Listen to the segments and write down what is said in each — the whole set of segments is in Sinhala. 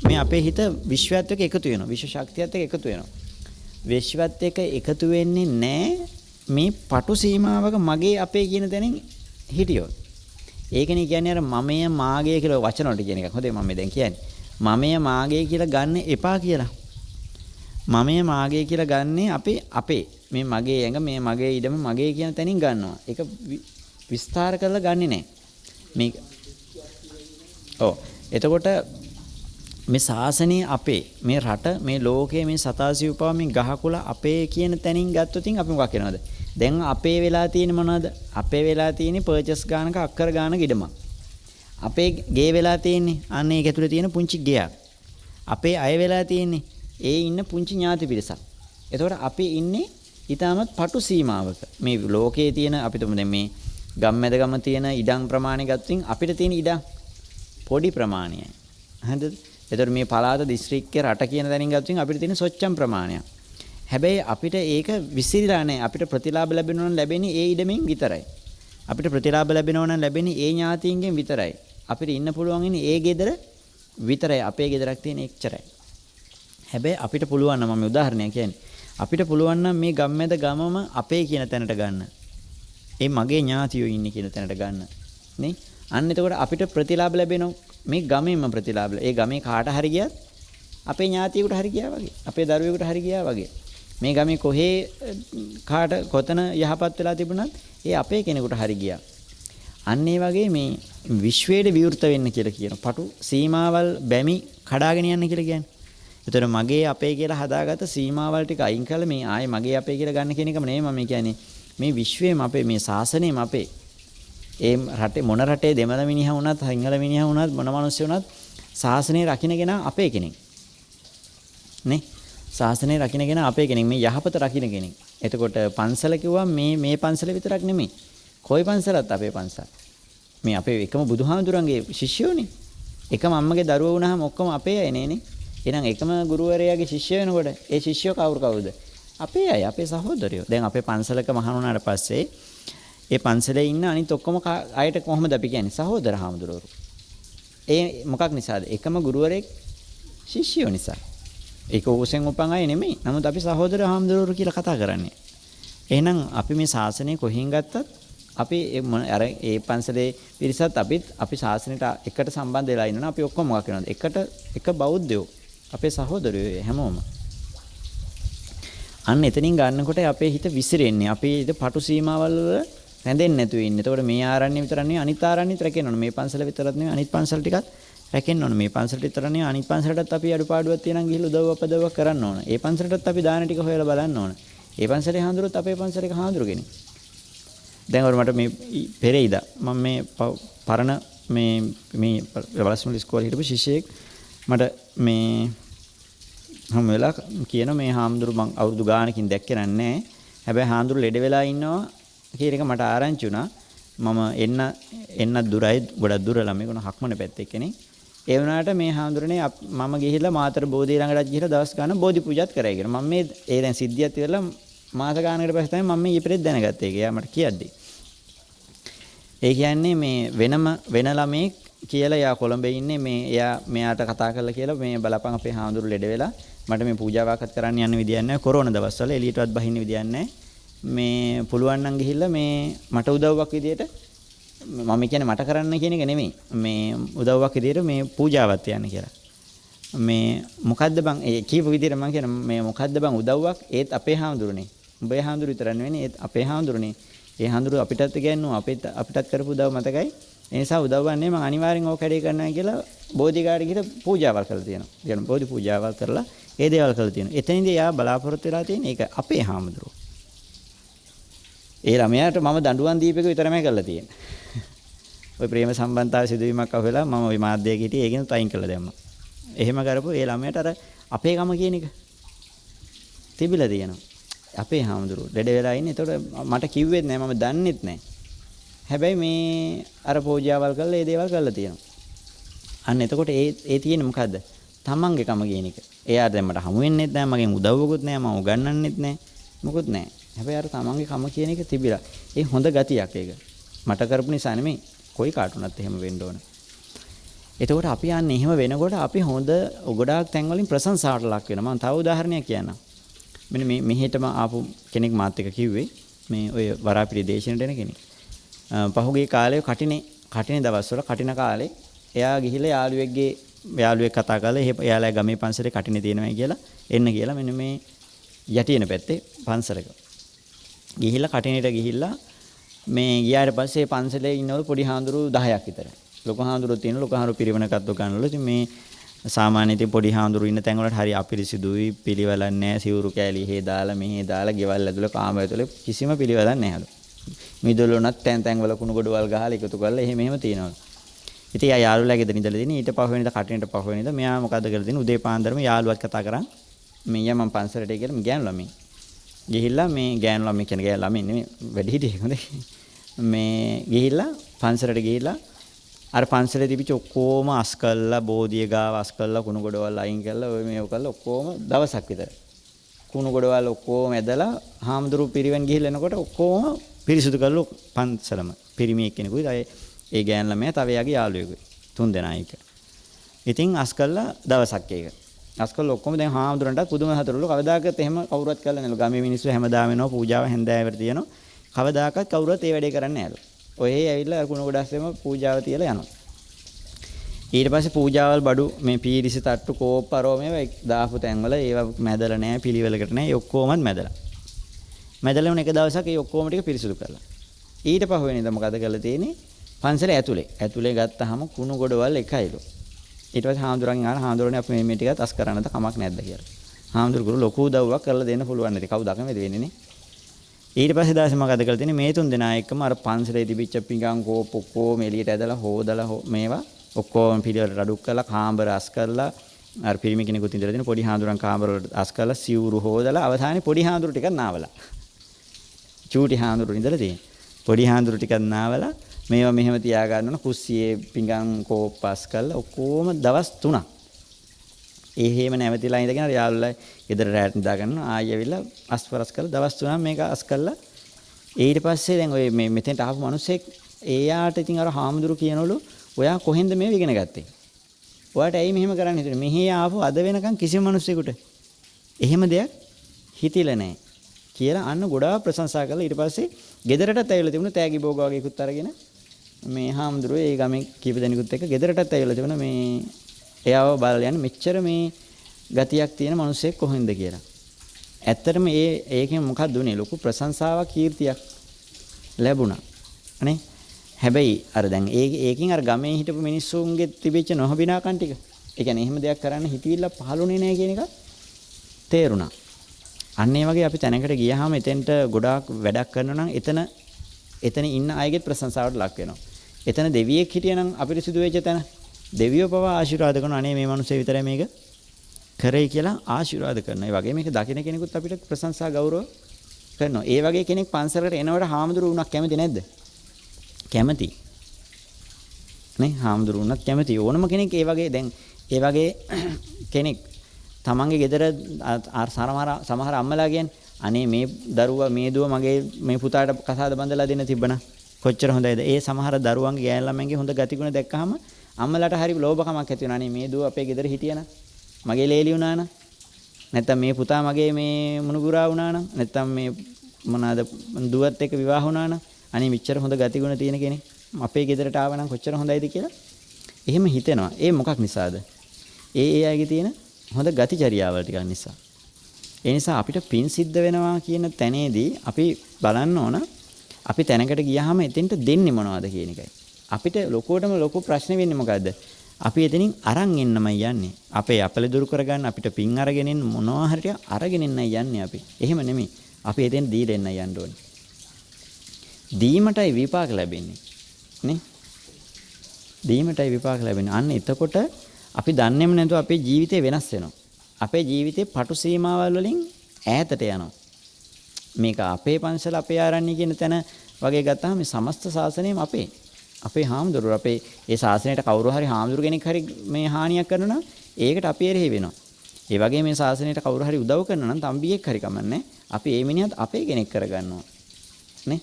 මේ අපේ හිත විශ්වයත් එක්ක එකතු වෙනවා. විශ්ව ශක්තියත් එක්ක එකතු වෙනවා. විශ්වත් එක්ක එකතු වෙන්නේ නැහැ මේ පටු සීමාවක මගේ අපේ කියන තැනින් හිටියොත්. ඒකනේ කියන්නේ අර මමය මාගේ කියලා වචන වලට කියන එක. හොඳයි මම දැන් කියන්නේ. මමය මාගේ කියලා ගන්න එපා කියලා. මමය මාගේ කියලා ගන්නේ අපේ මේ මගේ ඇඟ මේ මගේ ඉඩම මගේ කියන තැනින් ගන්නවා. ඒක විස්තර කරලා ගන්නෙ නැහැ. මේක ඔව්. එතකොට මේ ශාසනය අපේ මේ රට මේ ලෝකයේ මේ සතාසිව්පාව මේ ගහකොළ අපේ කියන තැනින් ගත්තොතින් අපි මොකක් වෙනවද? දැන් අපේ වෙලා තියෙන්නේ මොනවද? අපේ වෙලා තියෙන්නේ පර්චේස් ගානක අක්කර ගානක ඉඩමක්. අපේ ගේ වෙලා තියෙන්නේ අන්න ඒක ඇතුලේ තියෙන පුංචි ගෙයක්. අපේ අය වෙලා තියෙන්නේ ඒ ඉන්න පුංචි ඥාති පිරිසක්. එතකොට අපි ඉන්නේ ඊටමත් පටු සීමාවක. මේ ලෝකයේ තියෙන අපි තුමු දැන් මේ ගම්මැද ගම තියෙන ඉඩම් ප්‍රමාණය ගත්තොත් අපිට තියෙන ඉඩම් පොඩි ප්‍රමාණයයි. හරිද? එතකොට මේ පළාත දිස්ත්‍රික්කේ රට කියන තැනින් ගත්තොත් අපිට තියෙන සොච්චම් ප්‍රමාණයක්. හැබැයි අපිට ඒක විසිරලා නැහැ. අපිට ප්‍රතිලාභ ලැබෙනවා නම් ලැබෙන්නේ ඒ ඉඩමින් විතරයි. අපිට ප්‍රතිලාභ ලැබෙනවා නම් ලැබෙන්නේ ඒ ඥාතීන්ගෙන් විතරයි. අපිට ඉන්න පුළුවන් ඉන්නේ ඒ ගෙදර විතරයි. අපේ ගෙදරක් තියෙන එච්චරයි. හැබැයි අපිට පුළුවන් නම් මම උදාහරණයක් කියන්නේ. අපිට පුළුවන් නම් මේ ගම්මැද ගමම අපේ කියන තැනට ගන්න. ඒ මගේ ඥාතියෝ ඉන්නේ කියන තැනට ගන්න. නේ? අන්න එතකොට අපිට ප්‍රතිලාභ ලැබෙනවා. මේ ගමෙන්ම ප්‍රතිලාභ. ඒ ගමේ කාට හරි ගියත් අපේ ඥාතියෙකුට හරි ගියා වගේ. අපේ දරුවෙකුට හරි ගියා වගේ. මේ ගමේ කොහේ කාට කොතන යහපත් වෙලා තිබුණත් ඒ අපේ කෙනෙකුට හරි ගියා. අන්න ඒ වගේ මේ විශ්වයේ විවෘත වෙන්න කියලා කියන පටු සීමාවල් බැමි කඩාගෙන යන්න කියලා කියන්නේ. ඒතර මගේ අපේ කියලා හදාගත්ත සීමාවල් ටික අයින් කළා මේ ආයේ මගේ අපේ කියලා ගන්න කියන එකම නෙමෙයි මම කියන්නේ. මේ විශ්වයේම අපේ මේ ශාසනයේම අපේ ඒ රටේ මොන රටේ දෙමළ මිනිහා වුණත් සිංහල මිනිහා වුණත් මොන මිනිස්සු වුණත් ශාසනය රකින්නගෙන අපේ කෙනෙක්. නේ? ශාසනය රකින්නගෙන අපේ කෙනෙක්. මේ යහපත රකින්න කෙනෙක්. එතකොට පන්සල කිව්වම මේ පන්සල විතරක් නෙමෙයි. කොයි පන්සලත් අපේ පන්සල. මේ අපේ එකම බුදුහාමුදුරන්ගේ ශිෂ්‍යෝනේ. එකම අම්මගේ දරුවෝ වුණාම ඔක්කොම අපේ අය නේනේ. එහෙනම් එකම ගුරුවරයාගේ ශිෂ්‍ය වෙනකොට ඒ ශිෂ්‍යෝ කවුද? අපේ අය, අපේ සහෝදරයෝ. දැන් අපේ පන්සලක මහාන වුණාට පස්සේ ඒ පන්සලේ ඉන්න අනිත් ඔක්කොම අයට කොහොමද අපි කියන්නේ? සහෝදර හාමුදුරුවෝ. ඒ මොකක් නිසාද? එකම ගුරුවරයෙක් ශිෂ්‍යයෝ නිසා. ඒක ඕසෙන් උපන් අය නෙමෙයි. නමුත් අපි සහෝදර හාමුදුරුවෝ කියලා කතා කරන්නේ. එහෙනම් අපි මේ ශාසනය කොහෙන් ගත්තත් අපි අර ඒ පන්සලේ පිරිසත් අපි ශාසනයට එකට සම්බන්ධ වෙලා ඉන්නවා. අපි ඔක්කොම මොකක් වෙනවද? එක බෞද්ධයෝ. අපේ සහෝදරයෝ හැමෝම. අන්න එතනින් ගන්නකොට අපේ හිත විසිරෙන්නේ. අපේ හිත පටු සීමාවල් වල රැඳෙන්නේ නැතුව ඉන්නේ. එතකොට මේ ආරණ්‍ය විතරක් නෙවෙයි අනිත් ආරණ්‍යත් රැකෙන්න ඕන. මේ පන්සල විතරක් නෙවෙයි අනිත් පන්සල ටිකත් රැකෙන්න ඕන. මේ පන්සලට විතර නෙවෙයි අනිත් පන්සලටත් අපි අඩුපාඩුවක් තියෙනවා ගිහිල්ලා උදව් අපදව්වක් කරන්න ඕන. ඒ පන්සලටත් අපි දාන ටික හොයලා බලන්න ඕන. ඒ පන්සලේ හාමුදුරුවොත් අපේ පන්සලේ හාමුදුරු කෙනෙක්. දැන් ඔර මට මේ පෙරේදා මම මේ පරණ මේ වලස්මුල ඉස්කෝලේ හිටපු ශිෂ්‍යයෙක් මට මේ හැම වෙලාව කියන මේ හාමුදුරු මං අවුරුදු ගානකින් දැක්කේ නැහැ. හැබැයි හාමුදුරු ලෙඩ වෙලා ඉන්නවා කියන එක මට ආරංචි වුණා. මම එන්න දුරයි ගොඩක් දුර ළමයි කොන හක්මන පැත්තේ කෙනෙක්. ඒ වුණාට මේ හාමුදුරනේ මම ගිහිල්ලා මාතර බෝධිය ළඟට ගිහිල්ලා දවස් ගාන බෝධි පූජාත් කරයි කියලා. මම මේ දැන් සිද්ධියත් ඉවරලා මාස ගානකට පස්සේ තමයි මම මේ ඊපෙරේත් දැනගත්තේ ඒක. එයා මට කියද්දි. ඒ කියන්නේ මේ වෙන ළමෙක් කියලා එයා කොළඹේ ඉන්නේ මේ එයා මෙයාට කතා කරලා කියලා මේ බලපන් අපේ හාමුදුරු ලෙඩ වෙලා මට මේ පූජාවක්වත් කරන්න යන්න විදියක් නැහැ. කොරෝනා දවස්වල එළියටවත් බහින්න විදියක් නැහැ. මේ පුළුවන් නම් ගිහිල්ලා මේ මට උදව්වක් විදියට මම කියන්නේ මට කරන්න කියන එක නෙමෙයි. මේ උදව්වක් විදියට මේ පූජාවත් යන්න කියලා. මේ මොකද්ද බං ඒ කීප විදියට මම කියන මේ මොකද්ද බං උදව්වක් ඒත් අපේ හාමුදුරනේ. උඹේ හාමුදුරු විතර නෙවෙයි ඒත් අපේ හාමුදුරනේ. ඒ හාමුදුරු අපිටත් කියන්නේ අපිටත් කරපු උදව් මතකයි. ඒ නිසා උදව්වන්නේ මම අනිවාර්යෙන් ඕක කැඩේ කරනවා කියලා බෝධිගාඩ ගිහින් පූජාවල් කරලා තියෙනවා. කියන බෝධි පූජාවල් කරලා ඒ දේවල් කරලා තියෙනවා. එතනදී යා බලාපොරොත්තු වෙලා තියෙන ඒක අපේ හාමුදුරුවෝ. ඒ ළමයාට මම දඬුවම් දීපේක විතරමයි කරලා තියෙන්නේ. ওই ප්‍රේම සම්බන්ධතාව සිදුවීමක් අහුවෙලා මම ওই මාධ්‍යයක හිටියේ ඒකෙන් තයින් කළා දැම්මා. එහෙම කරපු ඒ ළමයාට අර අපේ ගම කියන එක තිබිලා තියෙනවා. අපේ හාමුදුරුවෝ ලෙඩ වෙලා ඉන්නේ. ඒතකොට මට කිව්වෙත් නෑ මම දන්නෙත් නෑ. හැබැයි මේ අර පූජාවල් කරලා ඒ දේවල් කරලා තියෙනවා. අන්න එතකොට ඒ තියෙන්නේ මොකද්ද? තමන්ගේ කම කියන එක. එයා දැන් මට හමු වෙන්නෙත් නෑ, මගෙන් උදව්වකුත් නෑ, මම උගන්වන්නෙත් නෑ. මොකුත් නෑ. හැබැයි අර තමන්ගේ කම කියන එක තිබිලා. ඒ හොඳ ගතියක් ඒක. මට කරපු නිසා නෙමෙයි. කොයි කාටුණත් එහෙම වෙන්න ඕන. එතකොට අපි යන්නේ එහෙම වෙනකොට අපි හොඳ ගොඩාක් තැන් වලින් ප්‍රශංසාවට ලක් වෙනවා. මම තව උදාහරණයක් කියන්නම්. මෙන්න මේ මෙහෙටම ආපු කෙනෙක් මාත් එක්ක කිව්වේ මේ ඔය වරාපිටි දේශනෙට එන කෙනෙක්. පහුගිය කාලේ කටිනේ දවස්වල කටින කාලේ එයා ගිහිල්ලා යාළුවෙක් කතා කරලා එයාලා ගමේ පන්සලේ කටිනේ තියෙනවා කියලා එන්න කියලා මෙන්න මේ යටින පැත්තේ පන්සලක. ගිහිල්ලා කටිනේට ගිහිල්ලා මේ ගියාට පස්සේ පන්සලේ ඉන්නවලු පොඩි හාමුදුරු 10ක් විතර. ලොකු හාමුදුරුවෝ තියෙන ලොකු හාමුදුරු පිරිවෙනකත් ගන්නවලු. ඉතින් මේ සාමාන්‍ය ඉතින් පොඩි හාමුදුරු ඉන්න තැන් වලට හරි අපිරිසිදුයි පිළිවෙලක් නැහැ. සිවුරු කෑලි එහෙ දාලා මෙහෙ දාලා ගෙවල් ඇතුළේ කාමර ඇතුළේ කිසිම පිළිවෙලක් නැහැලු. මිදුළු උනත් තැන් වල කුණු ගොඩවල් ගහලා එකතු කරලා එහෙම තියෙනවලු. ඉතින් යාළුවලා ගෙදර ඉඳලා තියෙන ඊට පහුවෙනිද කටිනේට පහුවෙනිද මෙයා මොකද කරලා තියෙන උදේ පාන්දරම යාළුවත් කතා කරන් මෙයා මම පන්සලට ගිහලා මේ ගෑනු ළමයි. ගිහිල්ලා මේ ගෑනු ළමයි කියන ගෑනු ළමයි නෙමෙයි වැඩි හිටියෙක් හොඳේ. මේ ගිහිල්ලා පන්සලට ගිහිල්ලා අර පන්සලේ තිබිච්ච ඔක්කොම අස් කළා බෝධිය ගාව අස් කළා කුණු ගොඩවල් අයින් කළා ඔය මේව කළා ඔක්කොම දවසක් විතර. කුණු ගොඩවල් ඔක්කොම ඇදලා හාමුදුරු පිරිවෙන් ගිහිල්ලා එනකොට ඔක්කොම පිරිසුදු කරලා පන්සලම පිරිමි එක්කෙනෙකුයි ඒ ගෑනු ළමයා තව එයාගේ යාළුවෙකුයි තුන් දෙනා එක. ඉතින් අස් කළා දවසක් ඒක. අස් කළා ඔක්කොම දැන් හාමුදුරන්ටත් පුදුම හතරලු කවදාකවත් එහෙම කවුරුවත් කළා නෑලු. ගමේ මිනිස්සු හැමදාම එනවා පූජාව හැන්දෑවට තියෙනවා. කවදාකවත් කවුරුවත් ඒ වැඩේ කරන්නේ නෑලු. ඔය ඇවිල්ලා කුණු ගොඩස්සෙම පූජාව තියලා යනවා. ඊට පස්සේ පූජාවල් බඩු මේ පීරිසි තට්ටු කෝප්පරෝ මේවා දාපු තැන්වල ඒවා මැදලා නෑ පිළිවෙලකට නෑ ඒ ඔක්කොමත් මැදලා. මැදලා වුණ එක දවසක් ඒ ඔක්කොම ටික පිරිසුදු කරලා. ඊට පහුවෙනිද මොකද කරලා තියෙන්නේ? පන්සලේ ඇතුලේ ගත්තාම කුණු ගොඩවල් එකයිලු. ඊට පස්සේ හාමුදුරන්ගෙන් අහලා හාමුදුරනේ අපි මේ ටිකත් අස් කරන්නද කමක් නැද්ද කියලා. හාමුදුරුවෝ ලොකු උදව්වක් කරලා දෙන්න පුළුවන් නැති කවුද අකමැති වෙන්නේ නේ. ඊට පස්සේ දාසේ මොකද කරලා තියෙන්නේ මේ තුන් දෙනා එක්කම අර පන්සලේ තිබිච්ච පිඟන් කෝප් ඔක්කොම එළියට ඇදලා හොදලා මේවා ඔක්කොම පිළිවෙලට රඩුක් කරලා කාමර අස් කරලා අර පිරිමි කෙනෙකුත් ඉඳලා තියෙන පොඩි හාමුදුරන් කාමර වලට අස් කරලා සිවුරු හොදලා අවසානයේ පොඩි හාමුදුරු ටිකක් නාවලා. චූටි හාමුදුරු ඉඳලා තියෙන. පොඩි හාමුදුරු ටිකක් නාවලා මේවා මෙහෙම තියා ගන්න ඕන කුස්සියේ පිඟන් කෝප් අස් කරලා ඔක්කොම දවස් 3ක්. එහෙම නැවතිලා ඉඳගෙන අර යාළුවලා ගෙදර රැට නිදා ගන්නවා ආයෙ ඇවිල්ලා අස්පරස් කරලා දවස් 3ක් මේක අස් කරලා ඊට පස්සේ දැන් ඔය මේ මෙතෙන්ට ආපු මිනිස්සෙක් එයාට ඉතින් අර හාමුදුරු කියනවලු ඔයා කොහෙන්ද මේව ඉගෙන ගත්තේ? ඔයාට ඇයි මෙහෙම කරන්න හිතුනේ? මෙහි ආපු අද වෙනකන් කිසිම මිනිස්සෙකුට එහෙම දෙයක් හිතිලා නැහැ කියලා අන්න ගොඩාක් ප්‍රශංසා කළා. ඊට පස්සේ ගෙදරටත් ඇවිල්ලා තිබුණා තෑගි භෝග වගේ කුත් අරගෙන මේ හාමුදුරුවෝ ඒ ගමේ කීප දෙනෙකුත් එක්ක ගෙදරටත් ඇවිල්ලා තිබුණා මේ එයාව බලලා යන්නේ මෙච්චර මේ ගතියක් තියෙන මිනිස්සෙක් කොහෙන්ද කියලා. ඇත්තටම ඒකෙන් මොකක්ද උනේ? ලොකු ප්‍රශංසාවක් කීර්තියක් ලැබුණා. අනේ හැබැයි අර දැන් ඒකෙන් අර ගමේ හිටපු මිනිස්සුන්ගේ තිබිච්ච නොහබිනාකම් ටික. ඒ කියන්නේ එහෙම දෙයක් කරන්න හිතවිල්ල පහළුනේ නැහැ කියන එක තේරුණා. අන්න ඒ වගේ අපි තැනකට ගියාම එතෙන්ට ගොඩාක් වැඩක් කරනවා නම් එතන ඉන්න අයගේ ප්‍රශංසාවට ලක් වෙනවා. එතන දෙවියෙක් හිටියනම් අපිරිසුදු වෙච්ච තැන දෙවියෝ පවා ආශිර්වාද කරනවා. අනේ මේ මිනිස්සු විතරයි මේක කරේ කියලා ආශිර්වාද කරනවා. ඒ වගේ මේක දකින්න කෙනෙකුත් අපිට ප්‍රශංසා ගෞරව කරනවා. ඒ වගේ කෙනෙක් පන්සලට එනවට හාමුදුරු වුණක් කැමති නැද්ද? කැමති. නේ හාමුදුරුවෝනත් කැමති. ඕනම කෙනෙක් ඒ වගේ කෙනෙක් තමන්ගේ ගෙදර සමහර අම්මලා කියන්නේ අනේ මේ දරුවා මේ දුව මගේ මේ පුතාට කසාද බඳලා දෙන්න තිබ්බනම් කොච්චර හොඳයිද. ඒ සමහර දරුවන්ගේ ගෑන් ළමයින්ගේ හොඳ ගතිගුණ දැක්කහම අම්මලාට හරි ලෝභකමක් ඇති වෙනවා. අනේ මේ දුව අපේ ගෙදර හිටියනම් මගේ ලේලි වුණා නම් නැත්තම් මේ පුතා මගේ මේ මුණුබුරා වුණා නම් නැත්තම් මේ මොනවාද දුවත් එක්ක විවාහ වුණා නම් අනේ මෙච්චර හොඳ ගතිගුණ තියෙන කෙනෙක් අපේ ගෙදරට ආව නම් කොච්චර හොඳයිද කියලා එහෙම හිතෙනවා. ඒ මොකක් නිසාද? ඒ අයගේ තියෙන හොඳ ගතිචර්යාවල් ටිකක් නිසා. ඒ නිසා අපිට පින් සිද්ධ වෙනවා කියන තැනේදී අපි බලන්න ඕන අපි තැනකට ගියාම එතෙන්ට දෙන්නේ මොනවද කියන එකයි. අපිට ලොකුවටම ලොකු ප්‍රශ්නේ වෙන්නේ මොකද්ද? අපි එතනින් අරන් එන්නමයි යන්නේ. අපේ අපල දුරු කරගන්න අපිට පින් අරගෙන එන්න මොනවා හරි ටික අරගෙන එන්නයි යන්නේ අපි. එහෙම නෙමෙයි. අපි එතෙන් දීලා එන්නයි යන්න ඕනේ. දීමටයි විපාක ලැබෙන්නේ. නේ? දීමටයි විපාක ලැබෙන්නේ. අන්න එතකොට අපි දන්නේම නැතුව අපේ ජීවිතේ වෙනස් වෙනවා. අපේ ජීවිතේ පටු සීමාවල් වලින් ඈතට යනවා. මේක අපේ පන්සල අපේ ආරණ්‍ය කියන තැන වගේ ගත්තාම මේ සමස්ත ශාසනයම අපේ හාමුදුරුවෝ අපේ ඒ ශාසනයට කවුරු හරි හාමුදුරු කෙනෙක් හරි මේ හානියක් කරනවා නම් ඒකට අපි එරෙහි වෙනවා. ඒ වගේ මේ ශාසනයට කවුරු හරි උදව් කරනවා නම් තම්බියෙක් හරි කමන්නේ අපි ඒ මිනිහත් අපේ කෙනෙක් කරගන්නවා. නේ?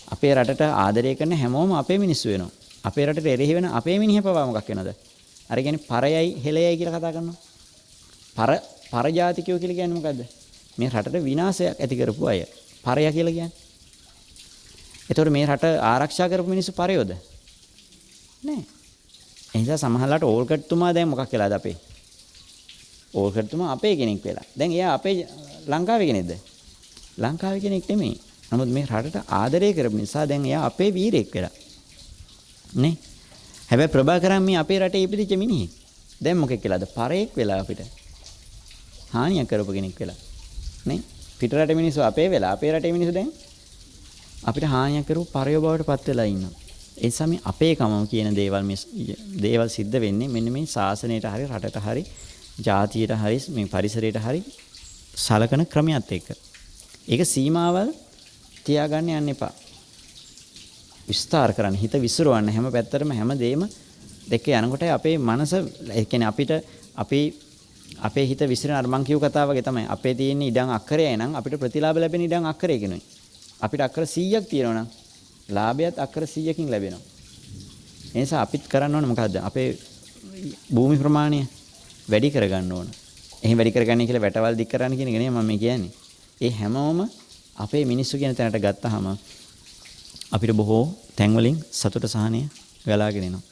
අපේ රටට ආදරය කරන හැමෝම අපේ මිනිස්සු වෙනවා. අපේ රටට එරෙහි වෙන අපේ මිනිහ පවා මොකක් වෙනවද? අර කියන්නේ පරයයි හෙළයයි කියලා කතා කරනවා. පරජාතිකයෝ කියලා කියන්නේ මොකද්ද? මේ රටට විනාශයක් ඇති කරපු අය. පරය කියලා කියන්නේ. එතකොට මේ රට ආරක්ෂා කරපු මිනිස්සු පරයෝද? නෑ. ඒ නිසා සමහරලාට ඕල්කට්තුමා දැන් මොකක් වෙලාද අපේ? ඕල්කට්තුමා අපේ කෙනෙක් වෙලා. දැන් එයා අපේ ලංකාවේ කෙනෙක්ද? ලංකාවේ කෙනෙක් නෙමෙයි. නමුත් මේ රටට ආදරය කරපු නිසා දැන් එයා අපේ වීරයෙක් වෙලා. නේ? හැබැයි ප්‍රභාකරන් මේ අපේ රටේ ඉපදිච්ච මිනිහෙක්. දැන් මොකෙක් වෙලාද? පරයෙක් වෙලා අපිට. හානියක් කරපු කෙනෙක් වෙලා. නේ? පිට රටේ මිනිස්සු අපේ වෙලා අපේ රටේ මිනිස්සු දැන් අපිට හානියක් කරපු පරයෝ බවට පත් වෙලා ඉන්නවා. ඒ නිසා මේ අපේ කමම කියන දේවල් සිද්ධ වෙන්නේ මෙන්න මේ ශාසනයට හරි රටට හරි ජාතියට හරි මේ පරිසරයට හරි සලකන ක්‍රමයක් එක්ක. ඒක සීමාවල් තියාගන්න යන්න එපා. විස්තර කරන්න හිත විසිරවන්න හැම පැත්තටම හැම දෙයක්ම දෙක යනකොට අපේ මනස ඒ කියන්නේ අපේ හිත විසිරෙන අර මං කියු කතාව වගේ තමයි. අපේ තියෙන ඉඩම් අක්කරයයි නම් අපිට ප්‍රතිලාභ ලැබෙන ඉඩම් අක්කරය කෙනුයි. අපිට අක්කර 100ක් තියෙනවා නම් ලාභයත් අක්කර 100කින් ලැබෙනවා. ඒ නිසා අපිත් කරන්න ඕනේ මොකද්ද? අපේ භූමි ප්‍රමාණය වැඩි කරගන්න ඕන. එහෙන් වැඩි කරගන්නේ කියලා වැටවල් දික් කරන්න කියන එක නෙමෙයි මම කියන්නේ. ඒ හැමෝම අපේ මිනිස්සු කියන තැනට ගත්තාම අපිට බොහෝ තැන්වලින් සතුට සහනය ගලාගෙන එනවා.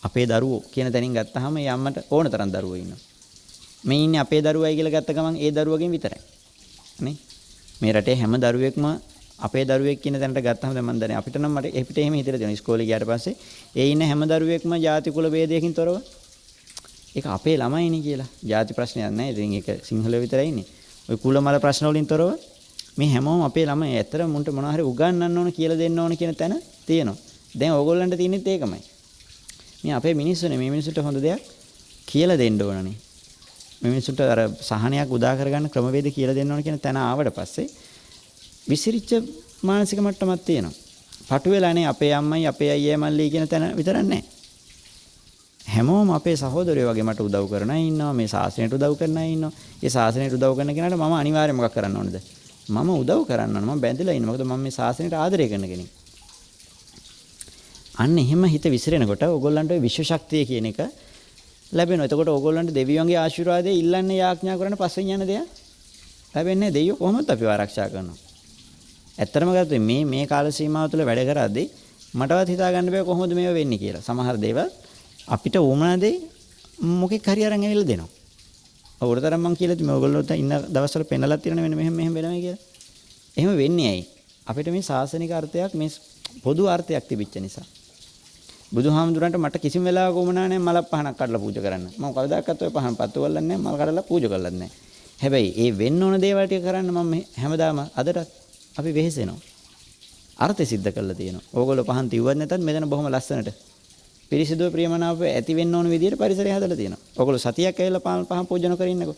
අපේ දරුවෝ කියන තැනින් ගත්තාම ඒ අම්මට ඕන තරම් දරුවෝ ඉන්නවා. මේ ඉන්නේ අපේ දරුවයි කියලා ගත්ත ගමන් ඒ දරුවගෙන් විතරයි. නේ? මේ රටේ හැම දරුවෙක්ම අපේ දරුවෙක් කියන තැනට ගත්තාම දැන් මම දන්නේ අපිට නම් මට අපිට එහෙම හිතලා තියෙනවා. ඉස්කෝලේ ගියාට පස්සේ ඒ ඉන්න හැම දරුවෙක්ම ජාති කුල ભેදයකින් තොරව ඒක අපේ ළමයිනේ කියලා. ජාති ප්‍රශ්නයක් නැහැ. ඉතින් ඒක සිංහල විතරයි ඉන්නේ. ওই කුල මල ප්‍රශ්න වලින් තොරව මේ හැමෝම අපේ ළමයි. ඇත්තට මුන්ට මොනවා හරි උගන්වන්න ඕන කියලා දෙන්න ඕන කියන තැන තියෙනවා. දැන් ඕගොල්ලන්ට තියෙනෙත් ඒකමයි. මේ අපේ මිනිස්සුනේ මේ මිනිස්සුන්ට හොඳ දෙයක් කියලා දෙන්න ඕනනේ. මේ මිනිස්සුන්ට අර සහනයක් උදා කරගන්න ක්‍රමවේද කියලා දෙන්න ඕන කියන තැන ආවට පස්සේ විසිරිච්ච මානසික මට්ටමක් තියෙනවා. පටු වෙලානේ අපේ අම්මයි අපේ අයියයි මල්ලි කියන තැන විතරක් නැහැ. හැමෝම අපේ සහෝදරයෝ වගේ මට උදව් කරන අය ඉන්නවා. මේ ශාසනයට උදව් කරන අය ඉන්නවා. ඒ ශාසනයට උදව් කරන කෙනාට මම අනිවාර්යයෙන් මොකක් කරන්න ඕනද? මම උදව් කරන්න ඕන. මම බැඳලා ඉන්න. මොකද මම මේ ශාසනයට ආදරය කරන කෙනෙක්. අන්න එහෙම හිත විසිරෙනකොට ඕගොල්ලන්ට ওই විශ්ව ශක්තිය කියන එක ලැබෙනවා. එතකොට ඕගොල්ලන්ට දෙවියන්ගේ ආශිර්වාදය ඉල්ලන්නේ යාඥා කරන පස්සෙන් යන දෙයක් ලැබෙන්නේ නැහැ. දෙවියෝ කොහොමද අපිව ආරක්ෂා කරනවා? ඇත්තටම ගත්තොත් මේ කාල සීමාව තුළ වැඩ කරද්දී මටවත් හිතා ගන්න බෑ කොහොමද මේව වෙන්නේ කියලා. සමහර දේවල් අපිට උමනා දෙයි මොකෙක් හරි අරන් ඇවිල්ලා දෙනවා. අවුරුතරම් මං කියලා තිබුණා ඔයගොල්ලෝ ඉන්න දවස්වල පෙන්නලා තියෙනවා මෙන්න මෙහෙම වෙනවා කියලා. එහෙම වෙන්නේ ඇයි? අපිට මේ සාසනික අර්ථයක් මේ පොදු අර්ථයක් තිබිච්ච නිසා. බුදුහාමුදුරන්ට මට කිසිම වෙලාවක උමනා නැහැ මල පහනක් කඩලා පූජා කරන්න. මම කවදාකවත් ඔය පහන් පත්තු කරලා නැහැ මල් කඩලා පූජා කරලත් නැහැ. හැබැයි ඒ වෙන්න ඕන දේවල් ටික කරන්න මම හැමදාම අදට අපි වෙහෙසෙනවා. අර්ථය සිද්ධ කරලා තියෙනවා. ඕගොල්ලෝ පහන් තියුවත් නැතත් මෙතන බොහොම ලස්සනට පිරිසිදුව ප්‍රියමනාප ඇති වෙන්න ඕන විදිහට පරිසරය හදලා තියෙනවා. ඕගොල්ලෝ සතියක් ඇවිල්ලා පහන් පූජන කරින්නකෝ.